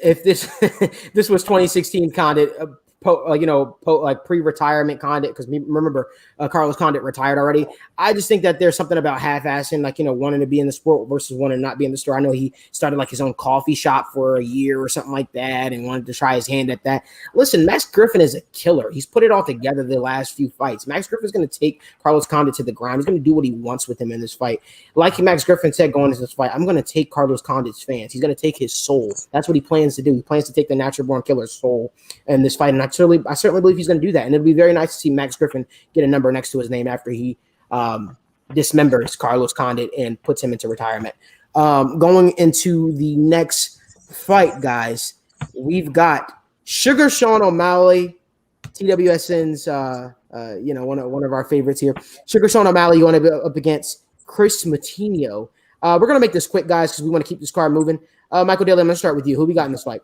if this was 2016 Condit, pre-retirement Condit, because remember Carlos Condit retired already. I just think that there's something about half-assing, wanting to be in the sport versus wanting to not be in the store. I know he started like his own coffee shop for a year or something like that and wanted to try his hand at that. Listen, Max Griffin is a killer. He's put it all together the last few fights. Max Griffin's going to take Carlos Condit to the ground. He's going to do what he wants with him in this fight. Like Max Griffin said going into this fight, I'm going to take Carlos Condit's fans. He's going to take his soul. That's what he plans to do. He plans to take the natural-born killer's soul in this fight, and I certainly believe he's going to do that. And it'll be very nice to see Max Griffin get a number next to his name after he dismembers Carlos Condit and puts him into retirement. Going into the next fight, guys, we've got Sugar Sean O'Malley, TWSN's one of our favorites here. Sugar Sean O'Malley going up against Chris Matinho. We're going to make this quick, guys, because we want to keep this card moving. Michael Daly, I'm going to start with you. Who we got in this fight?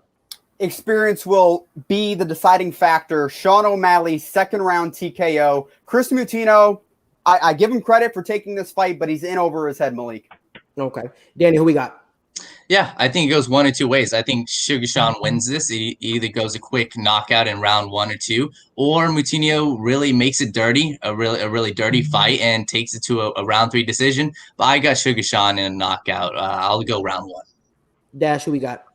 Experience will be the deciding factor. Sean O'Malley, second round TKO. Chris Matinho, I give him credit for taking this fight, but he's in over his head, Malik. Okay. Danny, who we got? Yeah, I think it goes one of two ways. I think Sugar Sean wins this. He either goes a quick knockout in round 1 or 2, or Moutinho really makes it dirty, a really dirty fight, and takes it to a round 3 decision. But I got Sugar Sean in a knockout. I'll go round 1. Dash, who we got?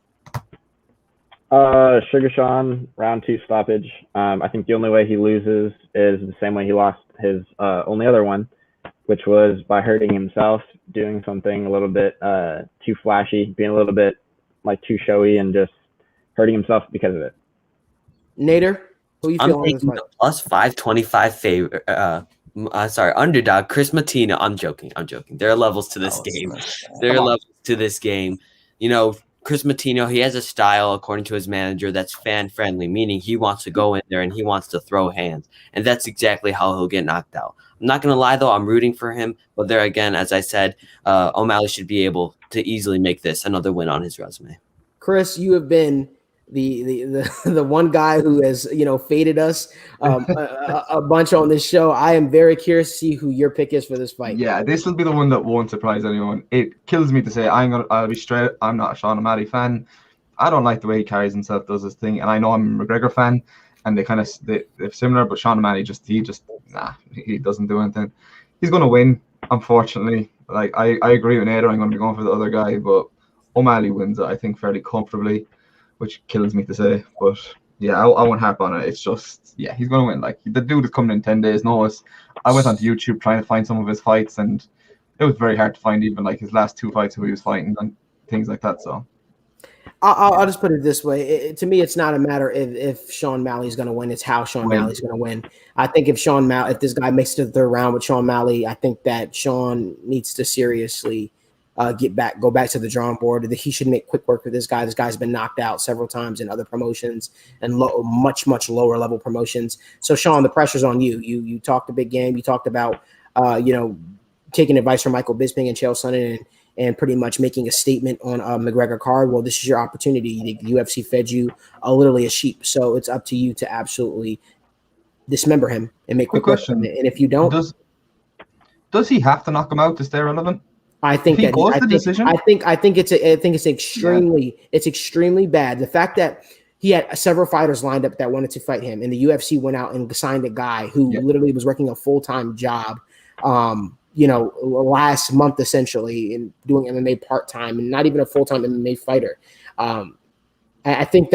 Sugar Sean, round 2 stoppage. I think the only way he loses is the same way he lost his only other one, which was by hurting himself, doing something a little bit too flashy, being a little bit too showy, and just hurting himself because of it. Nader, who you feeling? I'm taking the plus 525 favorite. Underdog Chris Matinho. I'm joking. There are levels to this game. Chris Matinho, he has a style, according to his manager, that's fan-friendly, meaning he wants to go in there and he wants to throw hands. And that's exactly how he'll get knocked out. I'm not going to lie, though. I'm rooting for him. But there again, as I said, O'Malley should be able to easily make this another win on his resume. Chris, you have been the one guy who has faded us a bunch on this show. I am very curious to see who your pick is for this fight. Yeah, this will be the one that won't surprise anyone. It kills me to say I'll be straight. I'm not a Sean O'Malley fan. I don't like the way he carries himself, does his thing, and I know I'm a McGregor fan, and they're similar. But Sean O'Malley he doesn't do anything. He's going to win, unfortunately. I agree with Nader. I'm going to be going for the other guy, but O'Malley wins it, I think, fairly comfortably, which kills me to say, but yeah, I won't harp on it. It's just, yeah, he's going to win. The dude is coming in 10 days notice. I went onto YouTube trying to find some of his fights, and it was very hard to find even his last 2 fights who he was fighting and things like that. So I'll just put it this way. To me, it's not a matter if Sean O'Malley is going to win. It's how Sean O'Malley is going to win. I think if this guy makes it to the 3rd round with Sean O'Malley, I think that Sean needs to seriously go back to the drawing board. He should make quick work with this guy. This guy's been knocked out several times in other promotions and much lower level promotions. So Sean, the pressure's on you. You talked a big game. You talked about taking advice from Michael Bisping and Chael Sonnen and pretty much making a statement on a McGregor card. Well, this is your opportunity. The UFC fed you literally a sheep, so it's up to you to absolutely dismember him and make quick question. And if you don't, does he have to knock him out to stay relevant? I think it's extremely bad. The fact that he had several fighters lined up that wanted to fight him, and the UFC went out and signed a guy who literally was working a full-time job, last month essentially, and doing MMA part-time, and not even a full-time MMA fighter. I think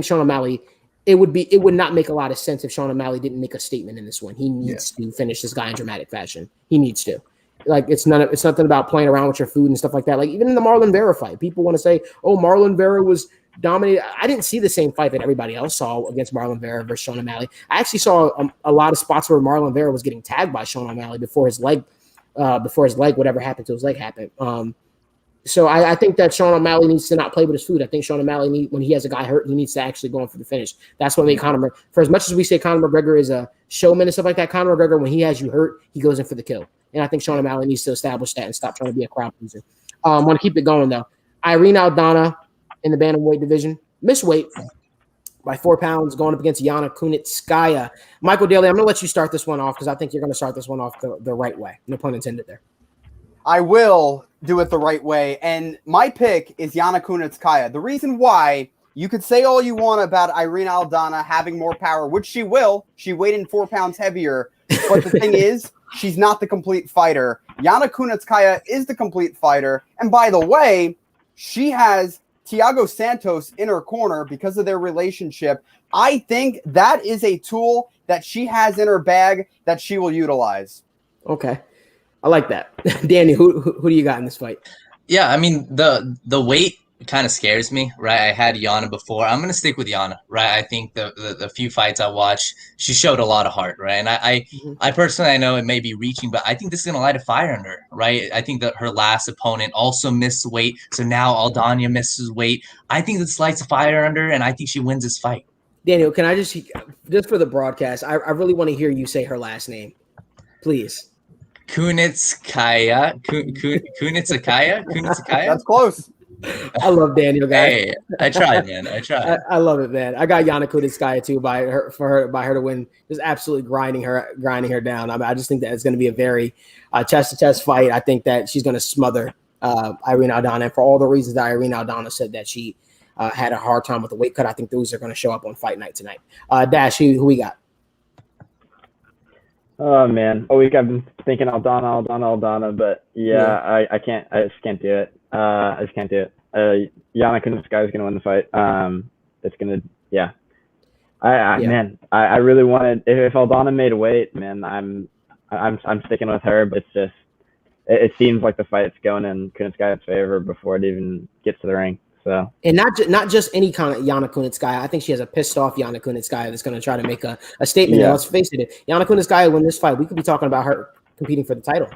Sean O'Malley. It would not make a lot of sense if Sean O'Malley didn't make a statement in this one. He needs to finish this guy in dramatic fashion. He needs to. It's nothing about playing around with your food and stuff like that. Even in the Marlon Vera fight, people want to say, "Oh, Marlon Vera was dominated." I didn't see the same fight that everybody else saw against Marlon Vera versus Sean O'Malley. I actually saw a lot of spots where Marlon Vera was getting tagged by Sean O'Malley before his leg, whatever happened to his leg happened. So I think that Sean O'Malley needs to not play with his food. I think Sean O'Malley, when he has a guy hurt, he needs to actually go in for the finish. That's what made Conor. For as much as we say Conor McGregor is a showman and stuff like that, Conor McGregor, when he has you hurt, he goes in for the kill. And I think Sean O'Malley needs to establish that and stop trying to be a crowd pleaser. I want to keep it going, though. Irene Aldana in the bantamweight division, missed weight by 4 pounds, going up against Yana Kunitskaya. Michael Daly, I'm going to let you start this one off because I think you're going to start this one off the right way. No pun intended there. I will do it the right way. And my pick is Yana Kunitskaya. The reason why You could say all you want about Irene Aldana having more power, which she will. She weighed in 4 pounds heavier. But the thing is, she's not the complete fighter. Yana Kunitskaya is the complete fighter. And by the way, she has Thiago Santos in her corner because of their relationship. I think that is a tool that she has in her bag that she will utilize. Okay. I like that. Danny, who do you got in this fight? Yeah, I mean, the weight kind of scares me, right? I had Yana before. I'm going to stick with Yana, right? I think the few fights I watched, she showed a lot of heart, right? And I personally, I know it may be reaching, but I think this is going to light a fire under her, right? I think that her last opponent also missed weight, so now Aldana misses weight. I think this lights a fire under her, and I think she wins this fight. Daniel, can I just for the broadcast, I really want to hear you say her last name, please. Kunitskaya. That's close. I love Daniel, guys. Hey, I tried, man. I tried. I love it, man. I got Yana Kunitskaya too by her to win, just absolutely grinding her down. I just think that it's going to be a very chest to chest fight. I think that she's going to smother Irene Aldana, and for all the reasons that Irene Aldana said that she had a hard time with the weight cut. I think those are going to show up on fight night tonight. Dash, who we got? Oh man, all week I've been thinking Aldana, but yeah. I just can't do it. Yana Kunitskaya is gonna win the fight. It's gonna, yeah. Man, I really wanted, if Aldana made weight, man, I'm sticking with her, but it's just it seems like the fight's going in Kunitskaya's favor before it even gets to the ring. So, and not just any kind of Yana Kunitskaya. I think she has a pissed off Yana Kunitskaya that's going to try to make a statement. Yeah. And let's face it, Yana Kunitskaya win this fight, we could be talking about her competing for the title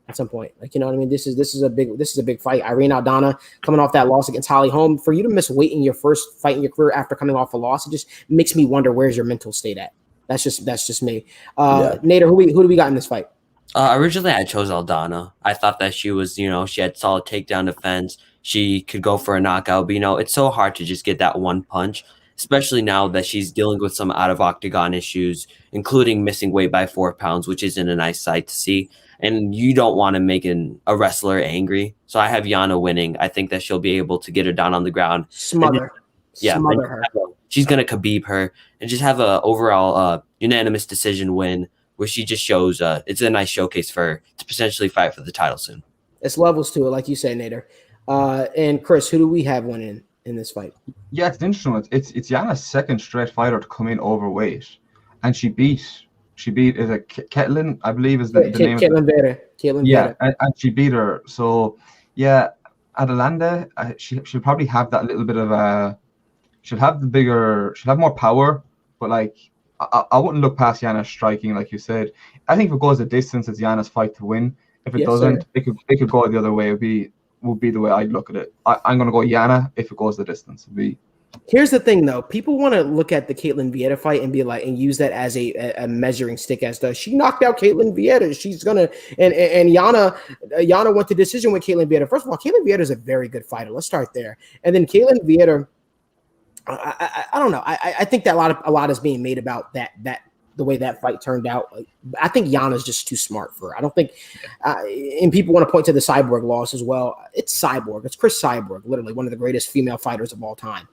at some point. Like, you know what I mean? This is a big fight. Irene Aldana coming off that loss against Holly Holm. For you to miss weight in your first fight in your career after coming off a loss, it just makes me wonder, where's your mental state at? That's just me. Nader, who do we got in this fight? Originally, I chose Aldana. I thought that she was, she had solid takedown defense. She could go for a knockout, but, it's so hard to just get that one punch, especially now that she's dealing with some out-of-octagon issues, including missing weight by 4 pounds, which isn't a nice sight to see. And you don't want to make a wrestler angry. So I have Yana winning. I think that she'll be able to get her down on the ground. Smother her. She's going to Khabib her and just have a overall unanimous decision win, where she just shows it's a nice showcase for her to potentially fight for the title soon. It's levels to it, like you say, Nader. And Chris, who do we have winning in this fight? Yeah, it's interesting. It's Yana's second straight fighter to come in overweight, and she beat is it Ketlin, I believe is the name. Ketlin Vera. And she beat her. So yeah, at Alameda, she'll probably have that little bit of she'll have more power, but like I wouldn't look past Yana's striking, like you said. I think if it goes the distance, it's Yana's fight to win. If it doesn't, it could go the other way. Would be the way I'd look at it. I'm going to go Yana if it goes the distance. Here's the thing, though. People want to look at the Caitlin Vieira fight and be like, and use that as a measuring stick as though she knocked out Caitlin Vieira. She's gonna and Yana went to decision with Caitlin Vieira. First of all, Caitlin Vieira is a very good fighter. Let's start there. And then Caitlin Vieira, I don't know. I think that a lot is being made about that the way that fight turned out. I think Yana's just too smart for her. I don't think, and people want to point to the Cyborg loss as well. It's Cyborg. It's Chris Cyborg, literally one of the greatest female fighters of all time.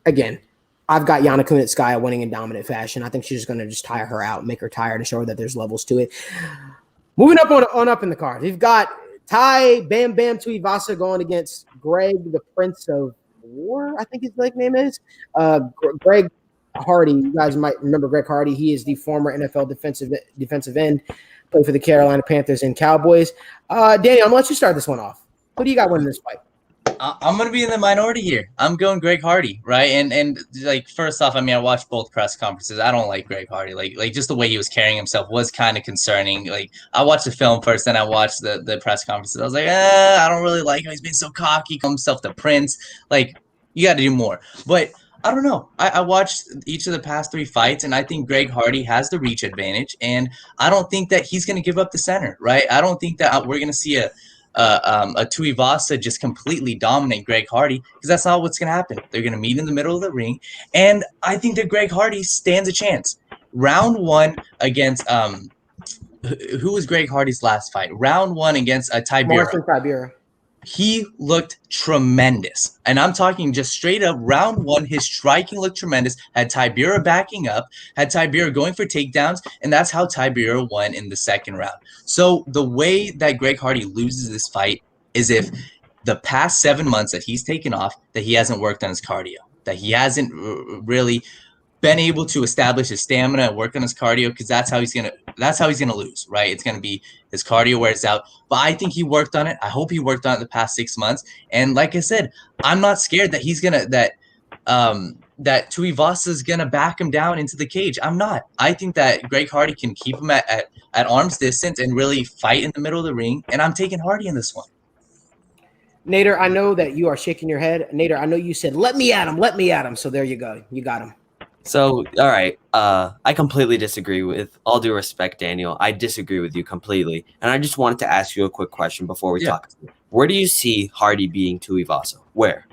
Again, I've got Yana Kunitskaya winning in dominant fashion. I think she's just going to just tire her out, make her tired, and show her that there's levels to it. Moving up on up in the card, we've got Tai Bam Bam Tuivasa going against Greg, the Prince of War, I think his nickname is. Greg Hardy, you guys might remember Greg Hardy. He is the former NFL defensive end, played for the Carolina Panthers and Cowboys. Daniel, I'm going to let you start this one off. Who do you got winning this fight? I'm going to be in the minority here. I'm going Greg Hardy, right? And like, first off, I mean, I watched both press conferences. I don't like Greg Hardy. Like just the way he was carrying himself was kind of concerning. Like, I watched the film first, then I watched the press conferences. I was like, I don't really like him. He's been so cocky, calls himself the prince. Like, you got to do more. But I don't know. I watched each of the past 3 fights, and I think Greg Hardy has the reach advantage, and I don't think that he's going to give up the center, right? I don't think that we're going to see a Tuivasa just completely dominate Greg Hardy, because that's not what's going to happen. They're going to meet in the middle of the ring, and I think that Greg Hardy stands a chance. Round 1 against who was Greg Hardy's last fight? Round 1 against Tibera. Martin Tibera. he looked tremendous. And I'm talking just straight up round one, his striking looked tremendous, had Tibera backing up, had Tibera going for takedowns, and that's how Tibera won in the second round. So the way that Greg Hardy loses this fight is if the past 7 months that he's taken off, that he hasn't worked on his cardio, that he hasn't really been able to establish his stamina and work on his cardio, because that's how he's gonna lose, right? It's gonna be his cardio wears out. But I think he worked on it. I hope he worked on it the past 6 months. And like I said, I'm not scared that he's gonna that Tuivasa is gonna back him down into the cage. I'm not. I think that Greg Hardy can keep him at arm's distance and really fight in the middle of the ring. And I'm taking Hardy in this one. Nader, I know that you are shaking your head. Nader, I know you said, let me at him. So there you go. You got him. So, all right, I completely disagree with, all due respect, Daniel. I disagree with you completely. And I just wanted to ask you a quick question before we talk. Where do you see Hardy beating Tuivasa? Where?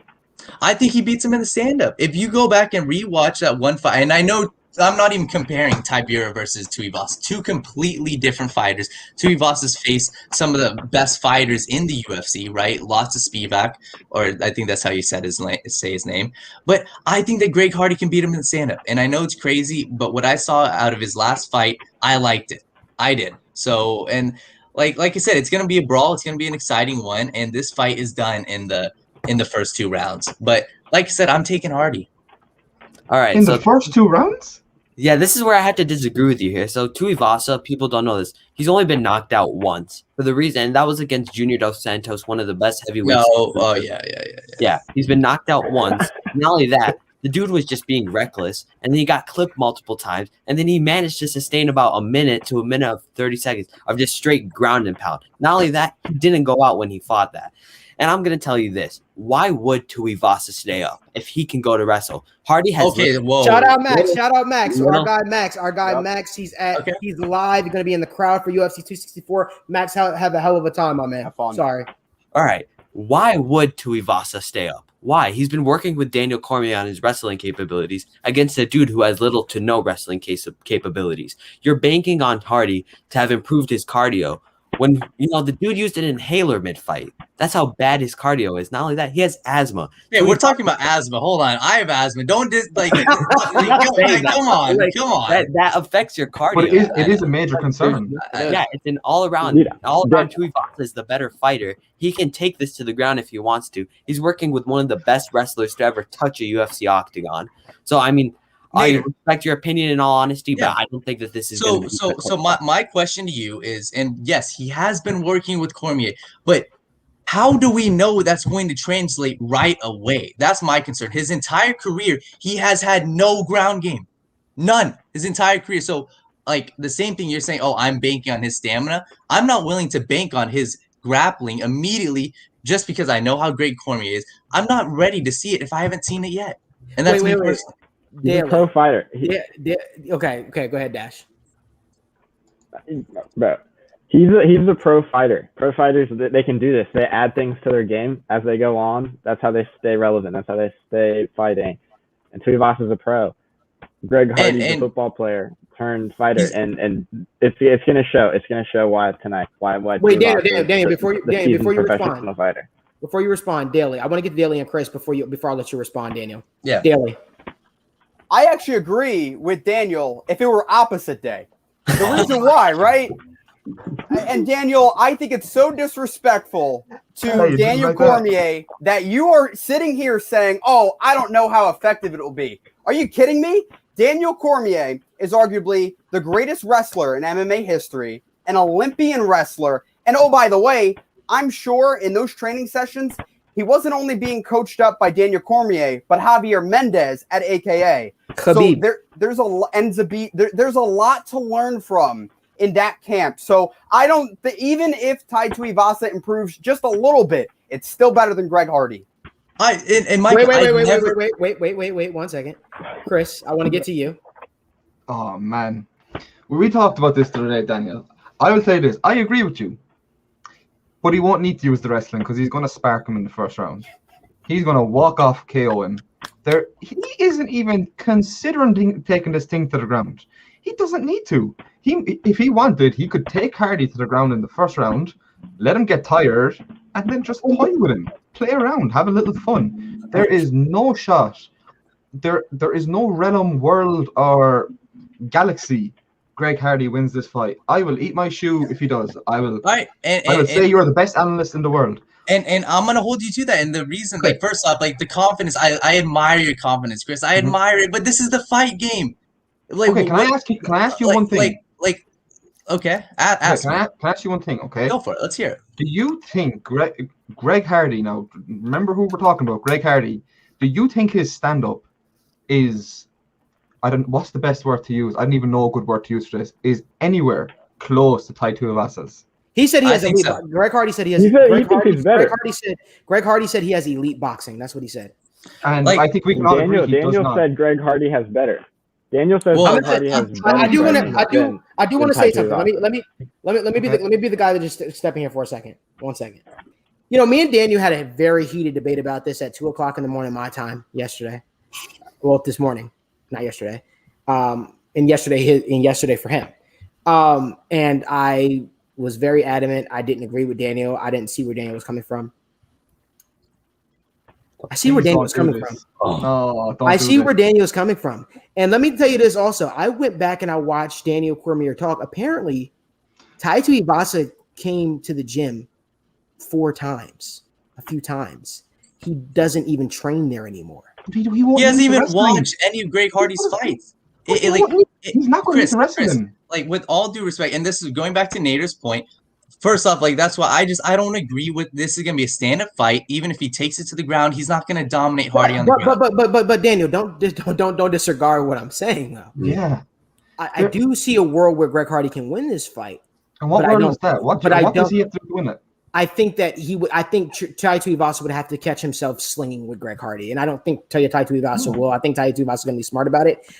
I think he beats him in the stand-up. If you go back and rewatch that one fight, and I know I'm not even comparing Tibera versus Tuivasa, two completely different fighters. Tuivasa's faced some of the best fighters in the UFC, right? Lots of Spivak, or I think that's how you say his name. But I think that Greg Hardy can beat him in the stand-up. And I know it's crazy, but what I saw out of his last fight, I liked it. I did. So, and like I said, it's going to be a brawl. It's going to be an exciting one. And this fight is done in the first 2 rounds. But like I said, I'm taking Hardy. All right. In the first 2 rounds? Yeah, this is where I had to disagree with you here. So Tuivasa, people don't know this. He's only been knocked out once for the reason that was against Junior Dos Santos, one of the best heavyweights. Yeah, he's been knocked out once. Not only that, the dude was just being reckless, and then he got clipped multiple times, and then he managed to sustain about a minute to a minute of 30 seconds of just straight ground and pound. Not only that, he didn't go out when he fought that. And I'm going to tell you this. Why would Tuivasa stay up if he can go to wrestle? Hardy has... Shout out Max. Our guy Max. He's live. He's going to be in the crowd for UFC 264. Max, have a hell of a time, my man. Have fun. Sorry. All right. Why would Tuivasa stay up? Why? He's been working with Daniel Cormier on his wrestling capabilities against a dude who has little to no wrestling capabilities. You're banking on Hardy to have improved his cardio when, the dude used an inhaler mid-fight. That's how bad his cardio is. Not only that, he has asthma. Yeah, we're talking about asthma. Hold on. I have asthma. Don't come on. That affects your cardio. But it is a major concern. It's an all-around. Tuivasa is the better fighter. He can take this to the ground if he wants to. He's working with one of the best wrestlers to ever touch a UFC octagon. So, I mean, I respect your opinion in all honesty, but I don't think that this is going to be So my question to you is, and yes, he has been working with Cormier, but how do we know that's going to translate right away? That's my concern. His entire career, he has had no ground game. None. His entire career. So, like, the same thing you're saying, I'm banking on his stamina. I'm not willing to bank on his grappling immediately just because I know how great Cormier is. I'm not ready to see it if I haven't seen it yet. And that's me personally. He's a pro fighter. Okay, go ahead, Dash. Bro, he's a pro fighter. Pro fighters, they can do this. They add things to their game as they go on. That's how they stay relevant. That's how they stay fighting. And Tuivasa is a pro. Greg Hardy's a football player turned fighter, and it's gonna show. It's gonna show why tonight. Why? Wait, Daniel, before you respond, fighter. Before you respond, Daly, I want to get to Daly and Chris before I let you respond, Daniel. Yeah, Daly. I actually agree with Daniel if it were opposite day. The reason why, right? And Daniel, I think it's so disrespectful to Daniel Cormier that you are sitting here saying, I don't know how effective it will be. Are you kidding me? Daniel Cormier is arguably the greatest wrestler in MMA history, an Olympian wrestler. And by the way, I'm sure in those training sessions, he wasn't only being coached up by Daniel Cormier, but Javier Mendez at AKA. Khabib. So there's a lot to learn from in that camp. So I don't even if Tai Tuivasa improves just a little bit, it's still better than Greg Hardy. Wait, 1 second. Chris, I want to get to you. Oh man. We talked about this the other day, Daniel. I will say this. I agree with you. But he won't need to use the wrestling because he's going to spark him in the first round. He's going to walk off KO him. He isn't even considering taking this thing to the ground. He doesn't need to. If he wanted, he could take Hardy to the ground in the first round, let him get tired, and then just toy with him, play around, have a little fun. There is no shot. There is no realm, world, or galaxy. Greg Hardy wins this fight. I will eat my shoe if he does. I will. Right, I will say you are the best analyst in the world. And I'm gonna hold you to that. And the reason, like, first off, like the confidence, I admire your confidence, Chris. I admire it, but this is the fight game. Like, okay, can I ask you one thing? Okay, ask me. Can I ask you one thing? Okay, Go for it. Let's hear it. Do you think Greg Hardy? Now, remember who we're talking about, Greg Hardy. Do you think his stand-up is? What's the best word to use? I don't even know a good word to use for this. Is anywhere close to Tai Tuivasa's? He said he has elite. so. Greg Hardy said he has. Greg Hardy said he has elite boxing. That's what he said. And I think we can all agree he does Daniel not. said Greg Hardy has better. Daniel says Greg Hardy has better. I do want to say something. Let me be the guy that just stepping here for a second. 1 second. You know, me and Daniel had a very heated debate about this at 2:00 in the morning my time yesterday. Well, this morning, not yesterday. And yesterday for him. And I was very adamant. I didn't agree with Daniel. I didn't see where Daniel was coming from. I see where Daniel was coming from. I see where Daniel is coming from. And let me tell you this also. I went back and I watched Daniel Cormier talk. Apparently, Tai Tuivasa came to the gym 4 times, a few times. He doesn't even train there anymore. He hasn't even watched any of Greg Hardy's fights. He's not going to wrestle him. Like, with all due respect, and this is going back to Nader's point. First off, like, that's why I don't agree with this. Is going to be a stand-up fight. Even if he takes it to the ground, he's not going to dominate Hardy on the ground. But Daniel, don't disregard what I'm saying though. Yeah, I do see a world where Greg Hardy can win this fight. And what world is that? What does he have to win it? I think that I think Tai Tuivasa would have to catch himself slinging with Greg Hardy, and I don't think Tai Tuivasa will. I think Tai Tuivasa is going to be smart about it.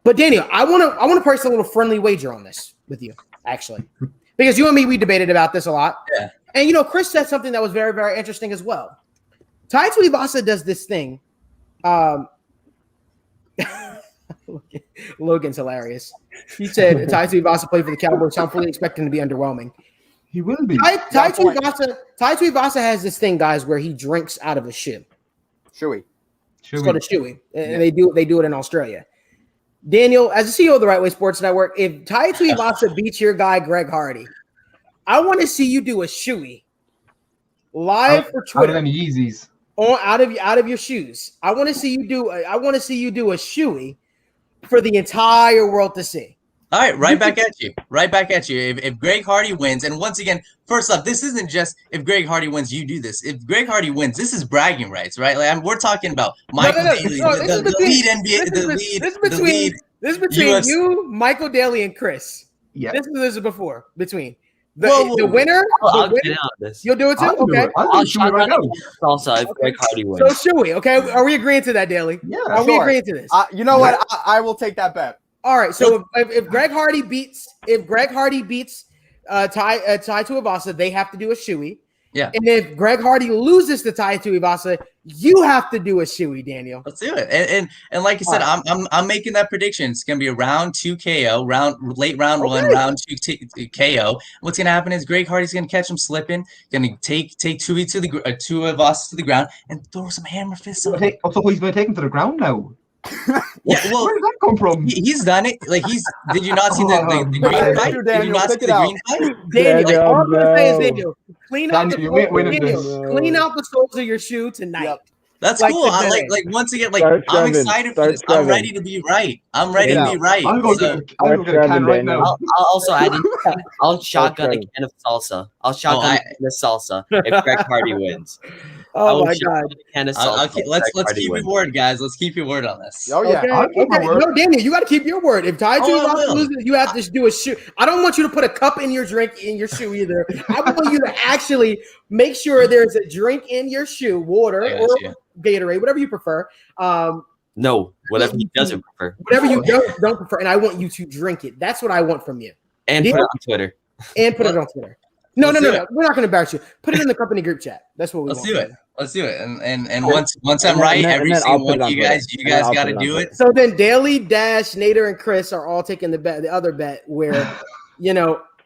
But Daniel, I want to place a little friendly wager on this with you, actually, because you and me, we debated about this a lot. Yeah. And you know, Chris said something that was very, very interesting as well. Tai Tuivasa does this thing. Logan's hilarious. He said Tai Tuivasa played for the Cowboys, so I'm fully expecting to be underwhelming. He will be. Tai Tuivasa has this thing, guys, where he drinks out of a shoe. Shoey. It's called a shoey, and they do it in Australia. Daniel, as the CEO of the Right Way Sports Network, if Tai Tuivasa beats your guy Greg Hardy, I want to see you do a shoey live for Twitter. Out of them Yeezys. Out of your shoes. I want to see you do a shoey for the entire world to see. All right, right back at you. If Greg Hardy wins, and once again, first off, this isn't just if Greg Hardy wins, you do this. If Greg Hardy wins, this is bragging rights, right? Like, we're talking about Michael Daly, the lead NBA, This is between you, Michael Daly, and Chris. Yeah. This is before between the winner. I'll get out of this. You'll do it too. Okay. I'll shotgun salsa if Greg Hardy wins. So should we? Okay. Are we agreeing to that, Daly? Yeah. Are we agreeing to this? You know what? I will take that bet. All right. So if Greg Hardy beats Tai Tuivasa, they have to do a shoey. Yeah. And if Greg Hardy loses to Tai Tuivasa, you have to do a shoey, Daniel. Let's do it. And like I said, I'm making that prediction. It's gonna be a round 2 KO, late round 1, round 2 KO. What's gonna happen is Greg Hardy's gonna catch him slipping, gonna take Tuivasa to the ground and throw some hammer fists on him. So he's going to take him to the ground now. Yeah, well, where did that come from? He's done it. Like did you not see the green fight? Did you not see the green fight? Daniel, all I'm gonna say is Daniel, clean out the soles of your shoe tonight. Yep. That's cool. I like once again, like I'm excited for this. I'm ready to be right. I'm ready to be right. I'll go get a can right now. I'll also add I'll shotgun a can of salsa. I'll shotgun the salsa if Greg Hardy wins. Oh my God! Let's keep your word, guys. Let's keep your word on this. Oh yeah. Okay. No, Daniel, you got to keep your word. If Tai Tuivasa loses, you have to do a shoe. I don't want you to put a cup in your drink in your shoe either. I want you to actually make sure there's a drink in your shoe, water or Gatorade, whatever you prefer. No, whatever he doesn't prefer. Whatever you don't prefer, and I want you to drink it. That's what I want from you. And put it on Twitter. No. We're not going to embarrass you. Put it in the company group chat. That's what we want. Let's do it. And once I'm right, every single one of you guys got to do it. So then Daly, Dash, Nader, and Chris are all taking the other bet where,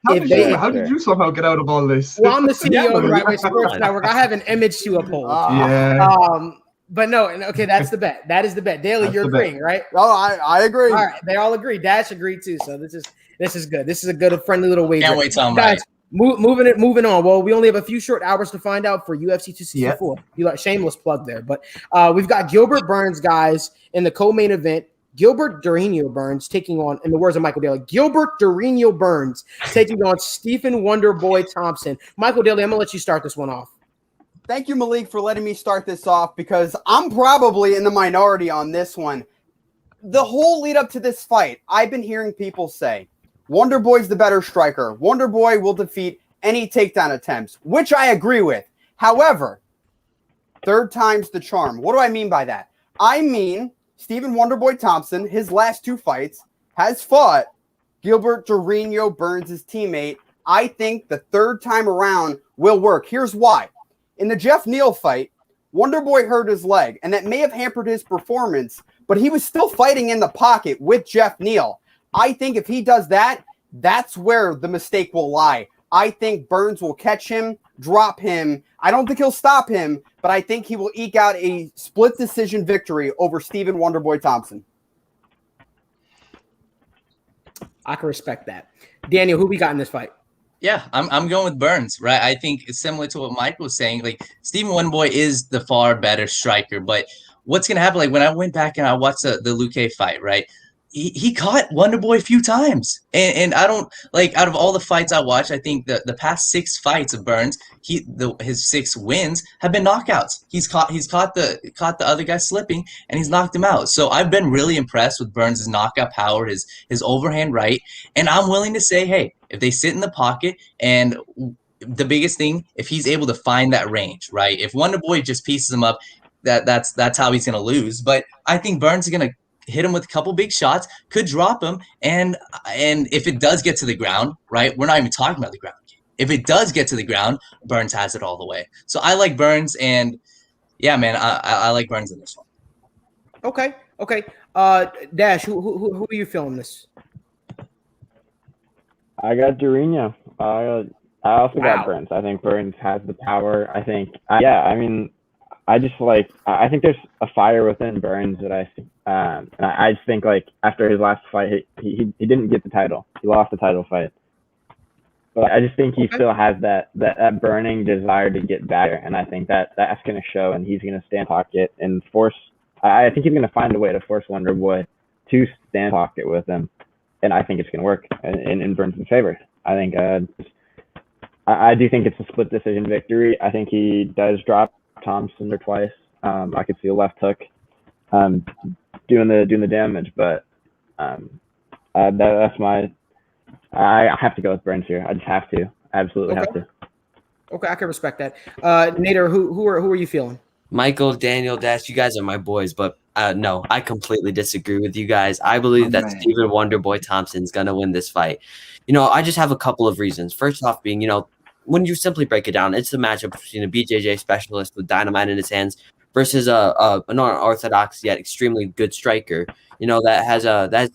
How did you somehow get out of all this? Well, I'm the CEO of the Right Way Yeah. Sports Network. I have an image to uphold. Yeah. But no, okay, that's the bet. That is the bet. Daly, you're agreeing, right? Oh, I agree. All right, they all agree. Dash agreed too. So this is good. This is a good, friendly little wager. Can't wait till I'm Guys, right. moving on. Well, we only have a few short hours to find out for UFC 264. You like shameless plug there, but we've got Gilbert Burns, guys, in the co-main event. Gilbert Durinho Burns taking on, in the words of Michael Daly, Gilbert Durinho Burns taking on Stephen Wonderboy Thompson. Michael Daly, I'm gonna let you start this one off. Thank you, Malik, for letting me start this off because I'm probably in the minority on this one. The whole lead up to this fight, I've been hearing people say, Wonderboy's the better striker. Wonderboy will defeat any takedown attempts, which I agree with. However, third time's the charm. What do I mean by that? I mean, Stephen Wonderboy Thompson, his last two fights, has fought Gilbert Durinho Burns' teammate. I think the third time around will work. Here's why. In the Jeff Neal fight, Wonderboy hurt his leg, and that may have hampered his performance, but he was still fighting in the pocket with Jeff Neal. I think if he does that, that's where the mistake will lie. I think Burns will catch him, drop him. I don't think he'll stop him, but I think he will eke out a split decision victory over Stephen Wonderboy Thompson. I can respect that. Daniel, who we got in this fight? Yeah, I'm going with Burns, right? I think it's similar to what Mike was saying. Like, Stephen Wonderboy is the far better striker, but what's gonna happen? Like, when I went back and I watched the Luque fight, right? He caught Wonderboy a few times, and I don't like, out of all the fights I watched, I think the past 6 fights of Burns, his 6 wins have been knockouts. He's caught the other guy slipping, and he's knocked him out. So I've been really impressed with Burns' knockout power, his overhand right, and I'm willing to say, hey, if they sit in the pocket, and the biggest thing, if he's able to find that range, right? If Wonderboy just pieces him up, that's how he's gonna lose. But I think Burns is gonna hit him with a couple big shots, could drop him, and if it does get to the ground, right, we're not even talking about the ground. If it does get to the ground, Burns has it all the way. So I like Burns, and yeah, man, I like Burns in this one. Okay. Dash, who are you feeling this? I got Durinho. I also got Burns. I think Burns has the power. I think, I think there's a fire within Burns that I just think, like, after his last fight, he didn't get the title. He lost the title fight. But I just think he still has that burning desire to get better, and I think that's going to show, and he's going to stand pocket and force. I think he's going to find a way to force Wonderboy to stand pocket with him, and I think it's going to work in Burns' favor. I think I do think it's a split decision victory. I think he does drop Thompson or twice. I could see a left hook doing the damage, but that's my. I have to go with Burns here. I just have to. Absolutely have to. Okay, I can respect that. Nader, who are you feeling? Michael, Daniel, Dash, you guys are my boys, but no, I completely disagree with you guys. I believe that Stephen Wonderboy Thompson's gonna win this fight. I just have a couple of reasons. First off, being when you simply break it down, it's the matchup between a BJJ specialist with dynamite in his hands versus an unorthodox yet extremely good striker, that has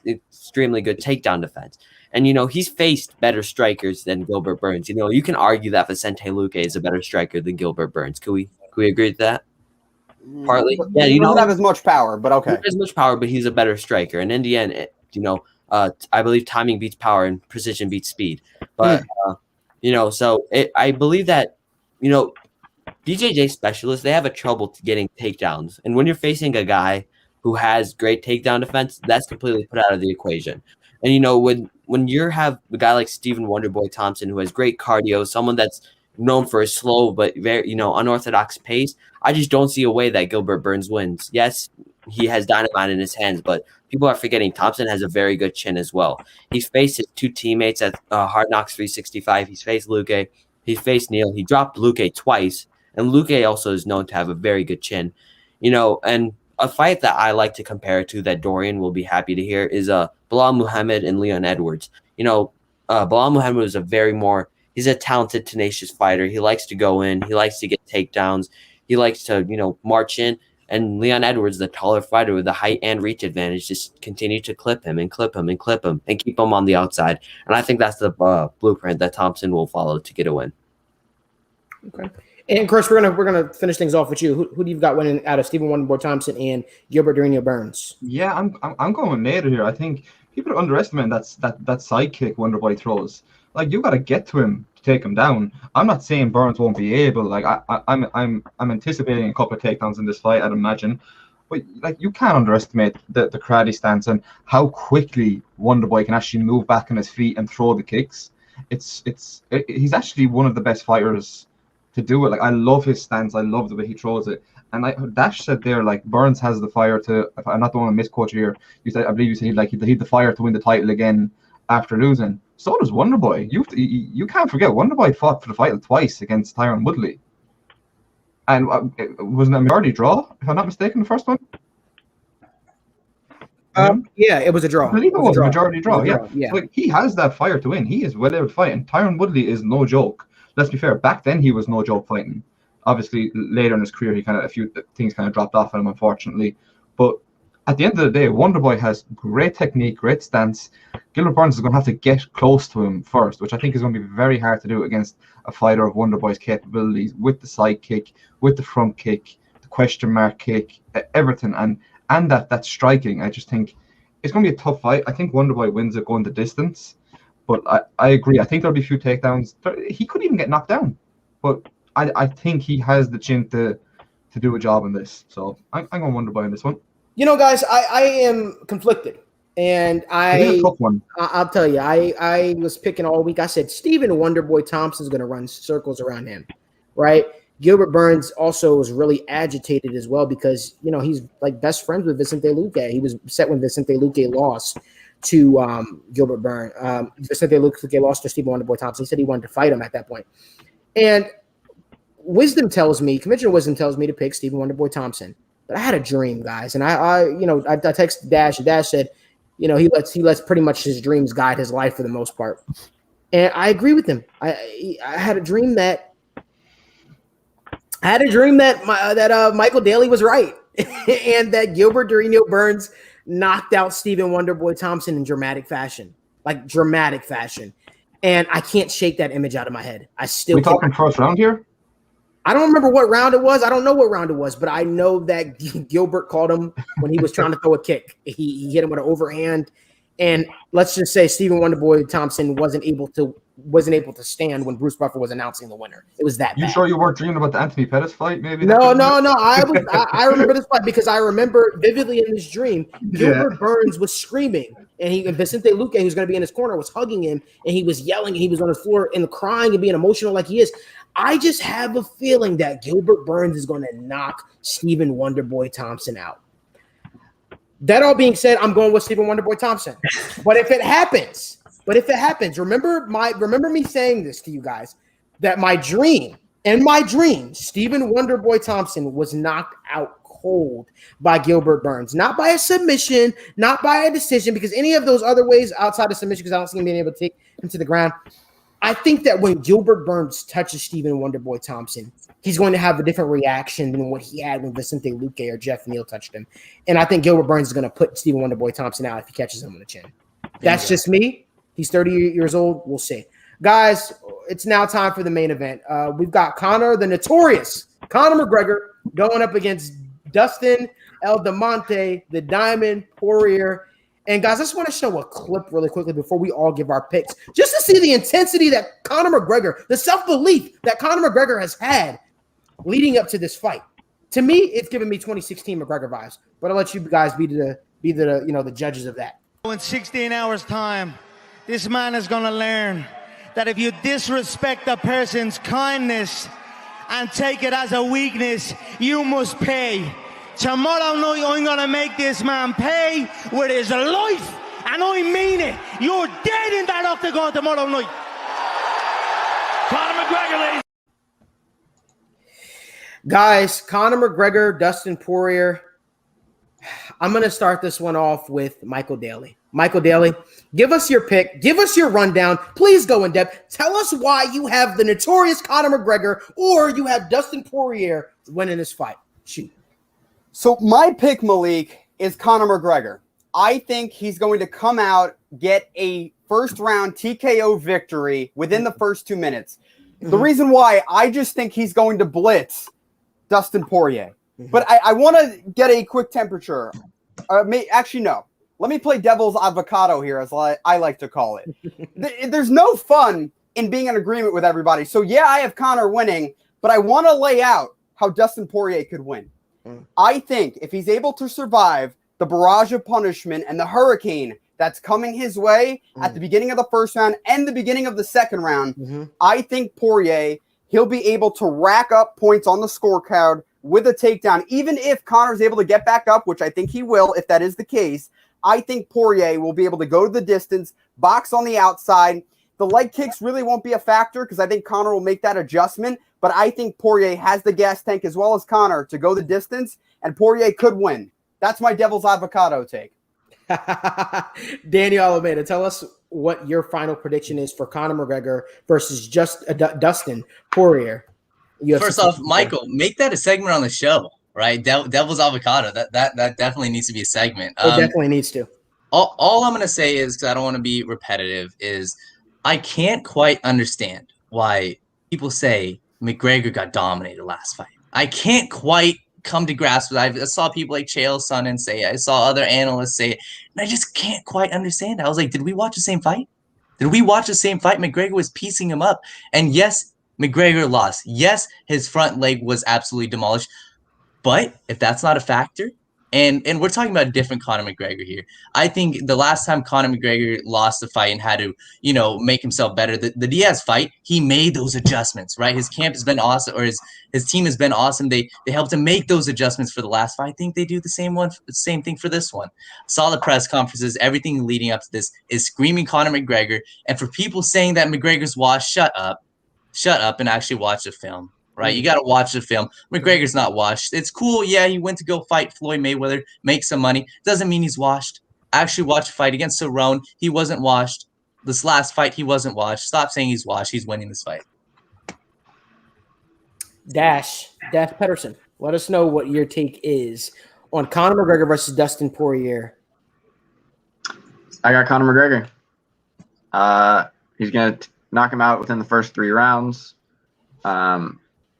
extremely good takedown defense. And, he's faced better strikers than Gilbert Burns. You can argue that Vicente Luque is a better striker than Gilbert Burns. Could we agree with that? Partly. Yeah, he doesn't have as much power, but okay. He has as much power, but he's a better striker. And in the end, I believe timing beats power and precision beats speed. But, I believe that, BJJ specialists, they have a trouble getting takedowns. And when you're facing a guy who has great takedown defense, that's completely put out of the equation. And, when you have a guy like Stephen Wonderboy Thompson, who has great cardio, someone that's known for a slow but very, unorthodox pace, I just don't see a way that Gilbert Burns wins. Yes, he has dynamite in his hands, but people are forgetting Thompson has a very good chin as well. He's faced his 2 teammates at Hard Knocks 365. He's faced Luque. He's faced Neal. He dropped Luque twice, and Luque also is known to have a very good chin. And a fight that I like to compare it to that Dorian will be happy to hear is Bilal Muhammad and Leon Edwards. Bilal Muhammad is he's a talented, tenacious fighter. He likes to go in. He likes to get takedowns. He likes to, march in. And Leon Edwards, the taller fighter with the height and reach advantage, just continued to clip him and clip him and clip him and keep him on the outside. And I think that's the blueprint that Thompson will follow to get a win. Okay. And Chris, we're gonna finish things off with you. Who do you got winning out of Stephen Wonderboy Thompson and Gilbert Durinho Burns? Yeah, I'm going with Nader here. I think people are underestimating that sidekick Wonderboy throws. Like, you got to get to him to take him down. I'm not saying Burns won't be able. Like, I'm anticipating a couple of takedowns in this fight, I'd imagine. But like, you can't underestimate the karate stance and how quickly Wonderboy can actually move back on his feet and throw the kicks. He's actually one of the best fighters to do it. Like, I love his stance. I love the way he throws it. And like Dash said there, like, Burns has the fire to. If I'm not the one to misquote you here, I believe you said he'd the fire to win the title again after losing. So does Wonderboy. You can't forget Wonderboy fought for the title twice against Tyron Woodley, and wasn't it a majority draw? If I'm not mistaken, the first one. Yeah, it was a draw. I believe it was a majority draw. Yeah. Yeah. Like, he has that fire to win. He is well able to fight, and Tyron Woodley is no joke. Let's be fair. Back then, he was no joke fighting. Obviously, later in his career, a few things kind of dropped off on him, unfortunately. But at the end of the day, Wonderboy has great technique, great stance. Gilbert Burns is going to have to get close to him first, which I think is going to be very hard to do against a fighter of Wonderboy's capabilities, with the side kick, with the front kick, the question mark kick, everything, and that striking. I just think it's going to be a tough fight. I think Wonderboy wins it going the distance, but I agree. I think there'll be a few takedowns. He could even get knocked down, but I think he has the chin to do a job in this. So I'm going Wonderboy in this one. You know, guys, I am conflicted, and It's a tough one. I'll tell you, I was picking all week. I said Stephen Wonderboy Thompson's going to run circles around him, right? Gilbert Burns also was really agitated as well because, you know, he's like best friends with Vicente Luque. He was upset when Vicente Luque lost to Gilbert Burns. Vicente Luque lost to Stephen Wonderboy Thompson. He said he wanted to fight him at that point. And conventional wisdom tells me to pick Stephen Wonderboy Thompson. But I had a dream, guys, and I texted Dash, and Dash said, you know, he lets pretty much his dreams guide his life for the most part, and I agree with him. I had a dream that Michael Daly was right, and that Gilbert Durinho Burns knocked out Stephen Wonderboy Thompson in dramatic fashion, and I can't shake that image out of my head. We talking first round here? I don't remember what round it was. I don't know what round it was, but I know that Gilbert caught him when he was trying to throw a kick. He hit him with an overhand, and let's just say Stephen Wonderboy Thompson wasn't able to stand when Bruce Buffer was announcing the winner. It was that bad. You sure you weren't dreaming about the Anthony Pettis fight? Maybe. No. I remember this fight because I remember vividly in this dream, Gilbert Burns was screaming, and Vicente Luque, who's going to be in his corner, was hugging him, and he was yelling, and he was on the floor and crying and being emotional like he is. I just have a feeling that Gilbert Burns is going to knock Stephen Wonderboy Thompson out. That all being said, I'm going with Stephen Wonderboy Thompson. But if it happens, remember me saying this to you guys, that my dream, Stephen Wonderboy Thompson was knocked out cold by Gilbert Burns. Not by a submission, not by a decision, because any of those other ways outside of submission, because I don't see him being able to take him to the ground. I think that when Gilbert Burns touches Stephen Wonderboy Thompson, he's going to have a different reaction than what he had when Vicente Luque or Jeff Neal touched him. And I think Gilbert Burns is going to put Stephen Wonderboy Thompson out if he catches him on the chin. That's just me. He's 30 years old. We'll see. Guys, it's now time for the main event. We've got Conor, the notorious Conor McGregor, going up against Dustin El Diamante, the Diamond Poirier. And guys, I just want to show a clip really quickly before we all give our picks, just to see the intensity that Conor McGregor, the self-belief that Conor McGregor has had leading up to this fight. To me, it's giving me 2016 McGregor vibes, but I'll let you guys be the judges of that. In 16 hours' time, this man is going to learn that if you disrespect a person's kindness and take it as a weakness, you must pay. Tomorrow night, I'm going to make this man pay with his life, and I mean it. You're dead in that octagon tomorrow night. Conor McGregor, ladies. Guys, Conor McGregor, Dustin Poirier. I'm going to start this one off with Michael Daly. Michael Daly, give us your pick. Give us your rundown. Please go in depth. Tell us why you have the notorious Conor McGregor or you have Dustin Poirier winning this fight. Shoot. So my pick, Malik, is Conor McGregor. I think he's going to come out, get a first-round TKO victory within the first 2 minutes. The reason why, I just think he's going to blitz Dustin Poirier. But I want to get a quick temperature. Actually, no. Let me play devil's avocado here, as I like to call it. There's no fun in being in agreement with everybody. So, yeah, I have Conor winning, but I want to lay out how Dustin Poirier could win. I think if he's able to survive the barrage of punishment and the hurricane that's coming his way at the beginning of the first round and the beginning of the second round, I think Poirier, he'll be able to rack up points on the scorecard with a takedown. Even if Conor's able to get back up, which I think he will if that is the case, I think Poirier will be able to go to the distance, box on the outside. The leg kicks really won't be a factor because I think Conor will make that adjustment. But I think Poirier has the gas tank as well as Conor to go the distance, and Poirier could win. That's my devil's avocado take. Daniel Alameda, tell us what your final prediction is for Conor McGregor versus Dustin Poirier. First off, Michael, make that a segment on the show, right? Devil's avocado. That definitely needs to be a segment. It definitely needs to. All I'm going to say is, because I don't want to be repetitive, is I can't quite understand why people say McGregor got dominated last fight. I can't quite come to grasp with it. I saw people like Chael Sonnen say it. I saw other analysts say it, and I just can't quite understand it. I was like, did we watch the same fight? McGregor was piecing him up. And yes, McGregor lost. Yes, his front leg was absolutely demolished. But if that's not a factor, and we're talking about a different Conor McGregor here. I think the last time Conor McGregor lost the fight and had to, make himself better, the Diaz fight, he made those adjustments, right? His camp has been awesome, or his team has been awesome. They helped him make those adjustments for the last fight. I think they do the same thing for this one. Saw the press conferences, everything leading up to this is screaming Conor McGregor. And for people saying that McGregor's washed, shut up and actually watch the film. Right, you got to watch the film. McGregor's not washed. It's cool. Yeah, he went to go fight Floyd Mayweather, make some money. Doesn't mean he's washed. Actually, watch a fight against Cerrone. He wasn't washed. This last fight, he wasn't washed. Stop saying he's washed. He's winning this fight. Dash Pederson, let us know what your take is on Conor McGregor versus Dustin Poirier. I got Conor McGregor. He's going to knock him out within the first 3 rounds.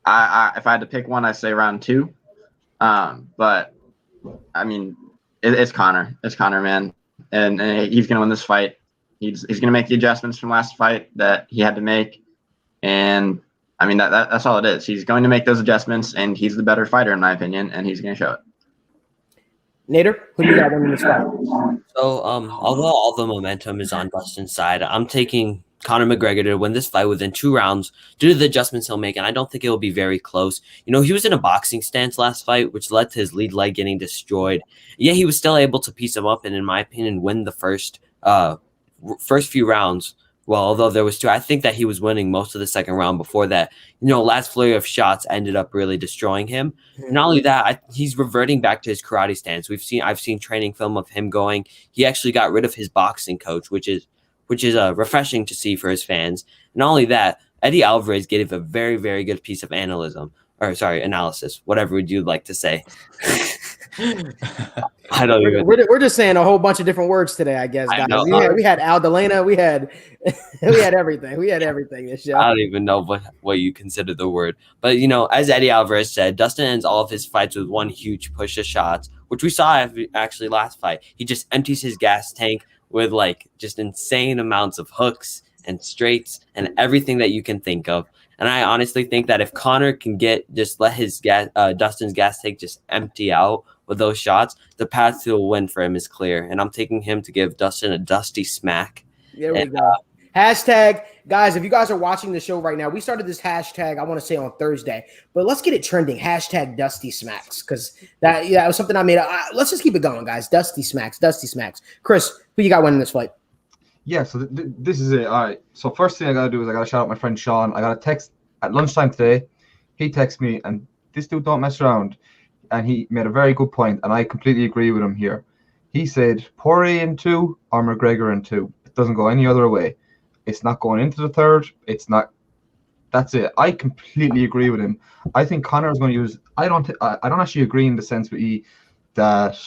If I had to pick one, I'd say round 2. But I mean, it's Conor. It's Conor, man, and he's gonna win this fight. He's gonna make the adjustments from last fight that he had to make, and I mean that's all it is. He's going to make those adjustments, and he's the better fighter in my opinion, and he's gonna show it. Nader, who do you got winning this fight? So, although all the momentum is on Dustin's side, I'm taking Conor McGregor to win this fight within 2 rounds due to the adjustments he'll make, and I don't think it will be very close. He was in a boxing stance last fight, which led to his lead leg getting destroyed. Yeah, he was still able to piece him up and, in my opinion, win the first few rounds. Well, although there was 2, I think that he was winning most of the second round before that. Last flurry of shots ended up really destroying him. Not only that, he's reverting back to his karate stance. I've seen training film of him going. He actually got rid of his boxing coach, which is refreshing to see for his fans. Not only that, Eddie Alvarez gave a very, very good piece of analysis, whatever would you like to say. I don't even. We're just saying a whole bunch of different words today, I guess, guys. We had Al Delena, we had everything. We had everything this show. I don't even know what you consider the word. But, as Eddie Alvarez said, Dustin ends all of his fights with one huge push of shots, which we saw actually last fight. He just empties his gas tank with just insane amounts of hooks and straights and everything that you can think of. And I honestly think that if Conor can let his Dustin's gas tank just empty out with those shots, the path to a win for him is clear. And I'm taking him to give Dustin a dusty smack. There we go. Hashtag, guys, if you guys are watching the show right now, we started this hashtag, I want to say on Thursday, but let's get it trending. Hashtag Dusty Smacks, because that was something I made. Let's just keep it going, guys. Dusty Smacks. Chris, who you got winning this fight? Yeah, so this is it. All right. So first thing I got to do is I got to shout out my friend Shawn. I got a text at lunchtime today. He texted me, and this dude don't mess around. And he made a very good point, and I completely agree with him here. He said Poirier in 2 or McGregor in 2. It doesn't go any other way. It's not going into the third. It's not That's it. I completely agree with him. I think Conor is going to use. I don't actually agree in the sense with E that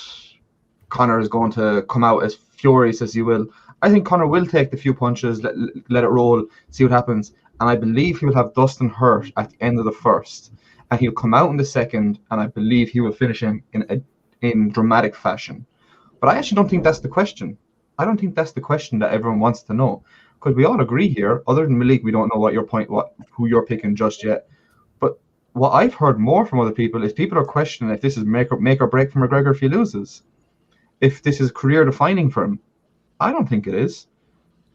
Conor is going to come out as furious as he will. I think Conor will take the few punches, let it roll, see what happens, and I believe he will have Dustin hurt at the end of the first, and he'll come out in the second, and I believe he will finish him in dramatic fashion. But I actually don't think that's the question. I don't think that's the question that everyone wants to know, because we all agree here. Other than Malik, we don't know who you're picking just yet. But what I've heard more from other people is people are questioning if this is make or break for McGregor if he loses, if this is career defining for him. I don't think it is.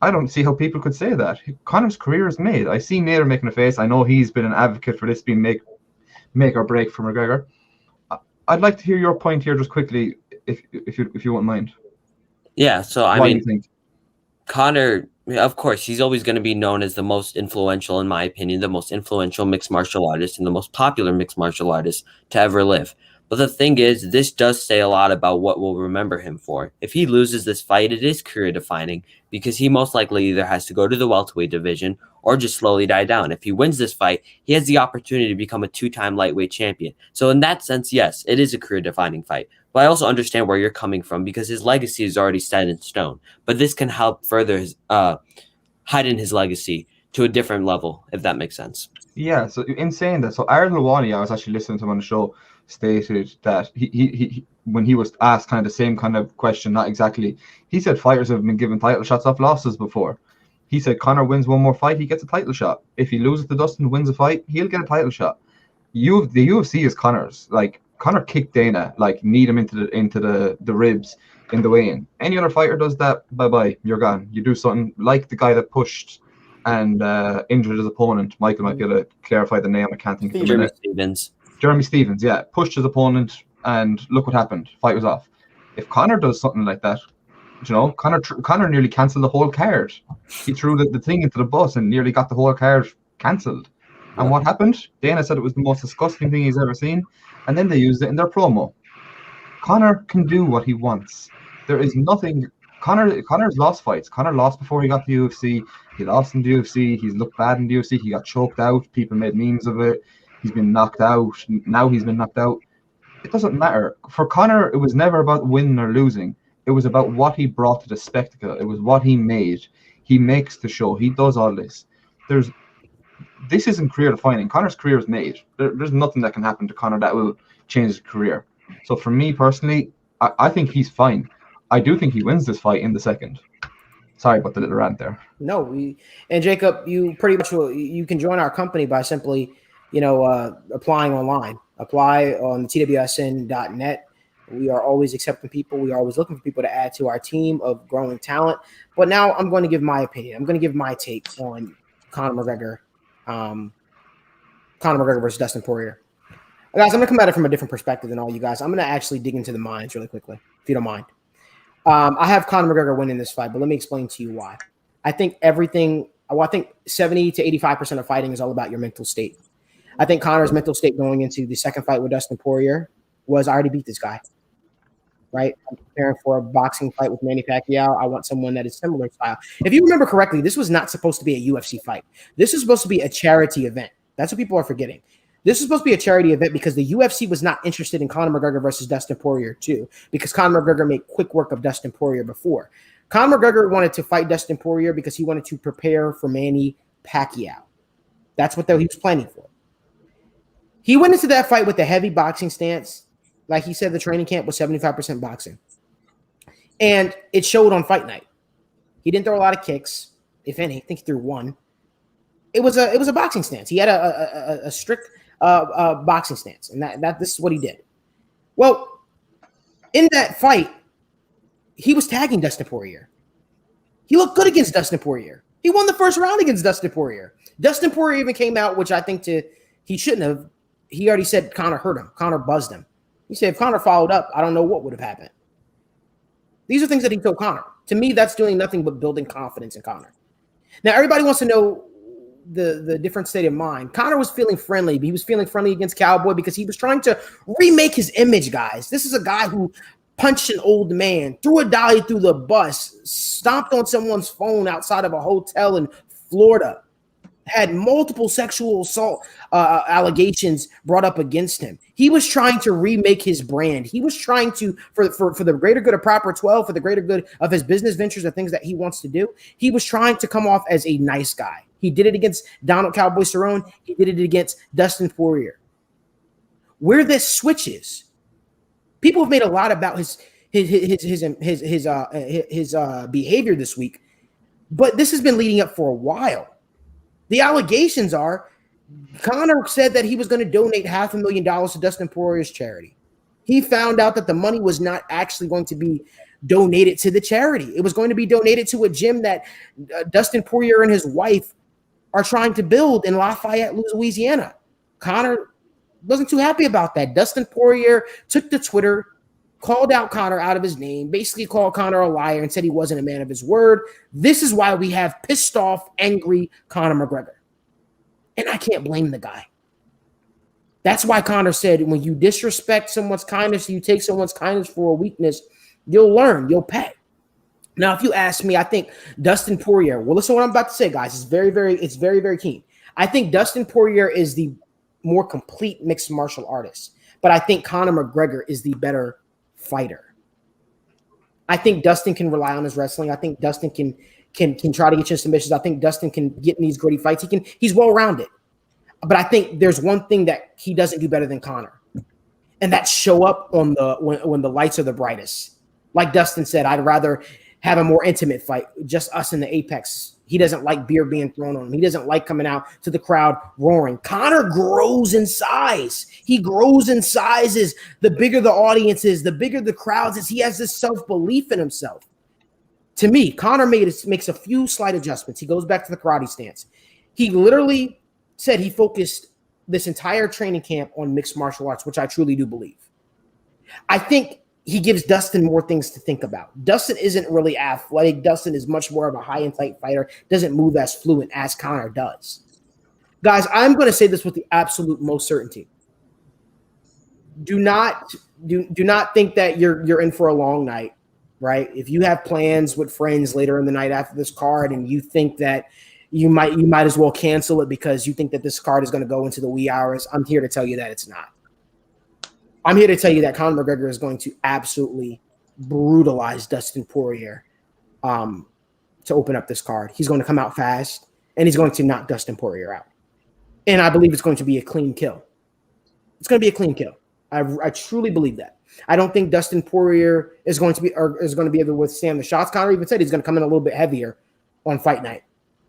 I don't see how people could say that. Conor's career is made. I see Nader making a face. I know he's been an advocate for this being make or break for McGregor. I'd like to hear your point here just quickly, if you wouldn't mind. Yeah, so I Why mean, do you think? Conor, of course, he's always going to be known as the most influential, in my opinion, the most influential mixed martial artist and the most popular mixed martial artist to ever live. But the thing is, this does say a lot about what we'll remember him for. If he loses this fight, it is career-defining because he most likely either has to go to the welterweight division or just slowly die down. If he wins this fight, he has the opportunity to become a 2-time lightweight champion. So in that sense, yes, it is a career-defining fight. But I also understand where you're coming from because his legacy is already set in stone. But this can help further his, heighten his legacy to a different level, if that makes sense. Yeah, so in saying that, so Aaron Lawani, I was actually listening to him on the show, stated that he when he was asked kind of the same kind of question, not exactly, he said fighters have been given title shots off losses before. He said Conor wins one more fight, he gets a title shot. If he loses to Dustin, wins a fight, he'll get a title shot. The UFC is Conor's. Like, Conor kicked Dana, like, kneed him into the ribs in the weigh-in. Any other fighter does that, bye-bye, you're gone. You do something like the guy that pushed and injured his opponent. Michael might be able to clarify the name. I can't think of the name. Jeremy Stevens, yeah, pushed his opponent, and look what happened. Fight was off. If Conor does something like that, you know, Conor nearly cancelled the whole card. He threw the thing into the bus and nearly got the whole card cancelled. And what happened? Dana said it was the most disgusting thing he's ever seen, and then they used it in their promo. Conor can do what he wants. There is nothing. Conor's lost fights. Conor lost before he got to the UFC. He lost in the UFC. He's looked bad in the UFC. He got choked out. People made memes of it. He's been knocked out. Now he's been knocked out. It doesn't matter. For Conor, it was never about winning or losing. It was about what he brought to the spectacle. It was what he made. He makes the show. He does all this. This isn't career defining. Conor's career is made. There's nothing that can happen to Conor that will change his career. So for me personally, I think he's fine. I do think he wins this fight in the second. Sorry about the little rant there. No, and Jacob, you pretty much you can join our company by simply, applying online. Apply on TWSN.net. We are always accepting people. We are always looking for people to add to our team of growing talent. But now I'm going to give my opinion. I'm going to give my take on Conor McGregor. Conor McGregor versus Dustin Poirier. Guys, I'm going to come at it from a different perspective than all you guys. I'm going to actually dig into the minds really quickly, if you don't mind. I have Conor McGregor winning this fight, but let me explain to you why. I think I think 70 to 85% of fighting is all about your mental state. I think Conor's mental state going into the second fight with Dustin Poirier was, I already beat this guy, right? I'm preparing for a boxing fight with Manny Pacquiao. I want someone that is similar style. If you remember correctly, this was not supposed to be a UFC fight. This is supposed to be a charity event. That's what people are forgetting. This is supposed to be a charity event because the UFC was not interested in Conor McGregor versus Dustin Poirier too, because Conor McGregor made quick work of Dustin Poirier before. Conor McGregor wanted to fight Dustin Poirier because he wanted to prepare for Manny Pacquiao. That's what he was planning for. He went into that fight with a heavy boxing stance. Like he said, the training camp was 75% boxing. And it showed on fight night. He didn't throw a lot of kicks, if any. I think he threw one. It was a boxing stance. He had a strict boxing stance, and this is what he did. Well, in that fight, he was tagging Dustin Poirier. He looked good against Dustin Poirier. He won the first round against Dustin Poirier. Dustin Poirier even came out, which I think he shouldn't have. He already said Conor hurt him. Conor buzzed him. He said if Conor followed up, I don't know what would have happened. These are things that he told Conor. To me, that's doing nothing but building confidence in Conor. Now, everybody wants to know the different state of mind. Conor was feeling friendly. He was feeling friendly against Cowboy because he was trying to remake his image, guys. This is a guy who punched an old man, threw a dolly through the bus, stomped on someone's phone outside of a hotel in Florida. had multiple sexual assault allegations brought up against him. He was trying to remake his brand. He was trying to, for the greater good of Proper 12, for the greater good of his business ventures and things that he wants to do, he was trying to come off as a nice guy. He did it against Donald Cowboy Cerrone. He did it against Dustin Poirier. Where this switches, people have made a lot about his behavior this week, but this has been leading up for a while. The allegations are Conor said that he was going to donate $500,000 to Dustin Poirier's charity. He found out that the money was not actually going to be donated to the charity. It was going to be donated to a gym that Dustin Poirier and his wife are trying to build in Lafayette, Louisiana. Conor wasn't too happy about that. Dustin Poirier took to Twitter, called out Conor out of his name, basically called Conor a liar and said he wasn't a man of his word. This is why we have pissed off, angry Conor McGregor. And I can't blame the guy. That's why Conor said, when you disrespect someone's kindness, you take someone's kindness for a weakness, you'll learn, you'll pay. Now, if you ask me, I think Dustin Poirier, well, listen to what I'm about to say, guys. It's very, very keen. I think Dustin Poirier is the more complete mixed martial artist, but I think Conor McGregor is the better fighter. I think Dustin can rely on his wrestling. I think Dustin can try to get you in submissions. I think Dustin can get in these gritty fights. He's well-rounded. But I think there's one thing that he doesn't do better than Conor, and that's show up on when the lights are the brightest. Like Dustin said, I'd rather have a more intimate fight, just us in the apex. He doesn't like beer being thrown on him. He doesn't like coming out to the crowd roaring. Conor grows in size. He grows in sizes. The bigger the audience is, the bigger the crowds is. He has this self-belief in himself. To me, Conor makes a few slight adjustments. He goes back to the karate stance. He literally said he focused this entire training camp on mixed martial arts, which I truly do believe. I think he gives Dustin more things to think about. Dustin isn't really athletic. Dustin is much more of a high and tight fighter, doesn't move as fluent as Conor does. Guys, I'm going to say this with the absolute most certainty. Do not think that you're in for a long night, right? If you have plans with friends later in the night after this card and you think that you might as well cancel it because you think that this card is going to go into the wee hours, I'm here to tell you that it's not. I'm here to tell you that Conor McGregor is going to absolutely brutalize Dustin Poirier to open up this card. He's going to come out fast, and he's going to knock Dustin Poirier out. And I believe it's going to be a clean kill. It's going to be a clean kill. I truly believe that. I don't think Dustin Poirier is going to be able to withstand the shots. Conor even said he's going to come in a little bit heavier on fight night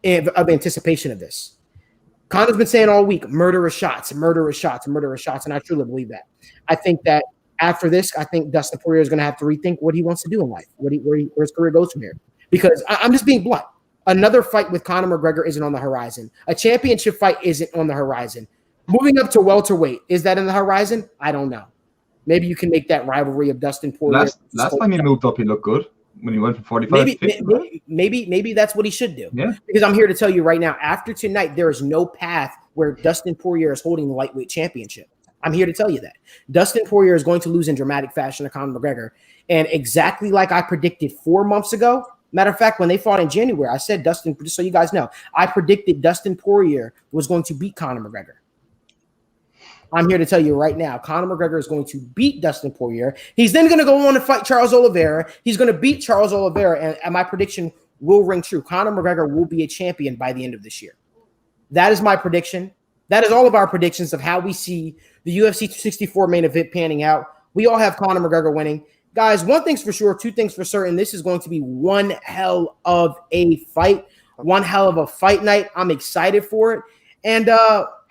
of anticipation of this. Conor's been saying all week, murderous shots, and I truly believe that. I think that after this, I think Dustin Poirier is going to have to rethink what he wants to do in life, where his career goes from here. Because I'm just being blunt. Another fight with Conor McGregor isn't on the horizon. A championship fight isn't on the horizon. Moving up to welterweight, is that in the horizon? I don't know. Maybe you can make that rivalry of Dustin Poirier. Last time he moved up, he looked good. When he went from 45 to 50. Maybe that's what he should do. Yeah. Because I'm here to tell you right now, after tonight, there is no path where Dustin Poirier is holding the lightweight championship. I'm here to tell you that. Dustin Poirier is going to lose in dramatic fashion to Conor McGregor. And exactly like I predicted 4 months ago, matter of fact, when they fought in January, I said Dustin, just so you guys know, I predicted Dustin Poirier was going to beat Conor McGregor. I'm here to tell you right now, Conor McGregor is going to beat Dustin Poirier. He's then going to go on to fight Charles Oliveira. He's going to beat Charles Oliveira, and my prediction will ring true. Conor McGregor will be a champion by the end of this year. That is my prediction. That is all of our predictions of how we see the UFC 264 main event panning out. We all have Conor McGregor winning. Guys, one thing's for sure, two things for certain. This is going to be one hell of a fight, one hell of a fight night. I'm excited for it. And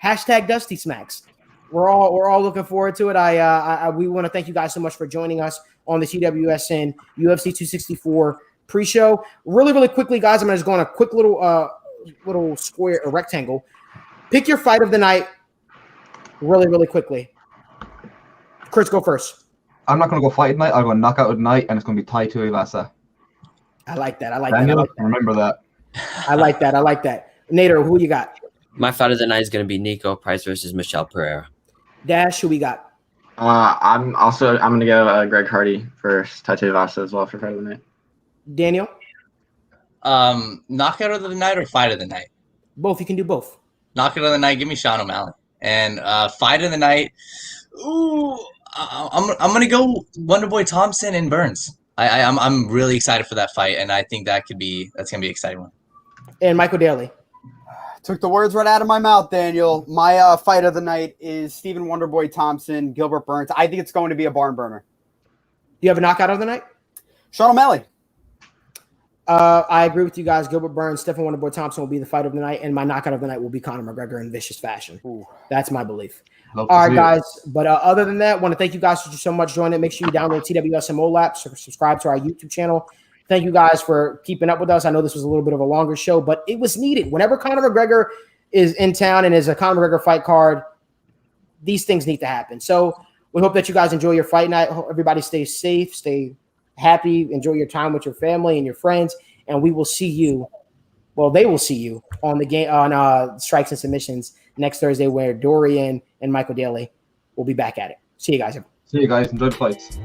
hashtag Dusty Smacks. We're all looking forward to it. We want to thank you guys so much for joining us on the TWSN UFC 264 pre-show. Really, really quickly, guys, I'm going to just go on a quick little square or rectangle. Pick your fight of the night really, really quickly. Chris, go first. I'm not going to go fight tonight. I'll go knockout of the night, and it's going to be TWSN. I like that. Daniel, remember that. I like that. Nader, who you got? My fight of the night is going to be Nico Price versus Michelle Pereira. Dash, who we got? I'm going to go Greg Hardy versus TWSN as well for fight of the night. Daniel? Knockout of the night or fight of the night? Both. You can do both. Knockout of the night. Give me Shawn O'Malley. And fight of the night. Ooh, I'm gonna go Wonderboy Thompson and Burns. I'm really excited for that fight, and I think that's gonna be an exciting one. And Michael Daly. Took the words right out of my mouth, Daniel. My fight of the night is Stephen Wonderboy Thompson, Gilbert Burns. I think it's going to be a barn burner. Do you have a knockout of the night? Shawn O'Malley. I agree with you guys. Gilbert Burns, Stephen Wonderboy Thompson will be the fight of the night, and my knockout of the night will be Conor McGregor in vicious fashion. Ooh. That's my belief. Love All to right, see guys. But other than that, I want to thank you guys so much for joining. Make sure you download TWSN mobile app, subscribe to our YouTube channel. Thank you guys for keeping up with us. I know this was a little bit of a longer show, but it was needed. Whenever Conor McGregor is in town and is a Conor McGregor fight card, these things need to happen. So we hope that you guys enjoy your fight night. Hope everybody stays safe, stay happy, enjoy your time with your family and your friends, and we will see you. Well, they will see you on the game on Strikes and Submissions next Thursday, where Dorian and Michael Daly will be back at it. See you guys. See you guys. Enjoy the fights.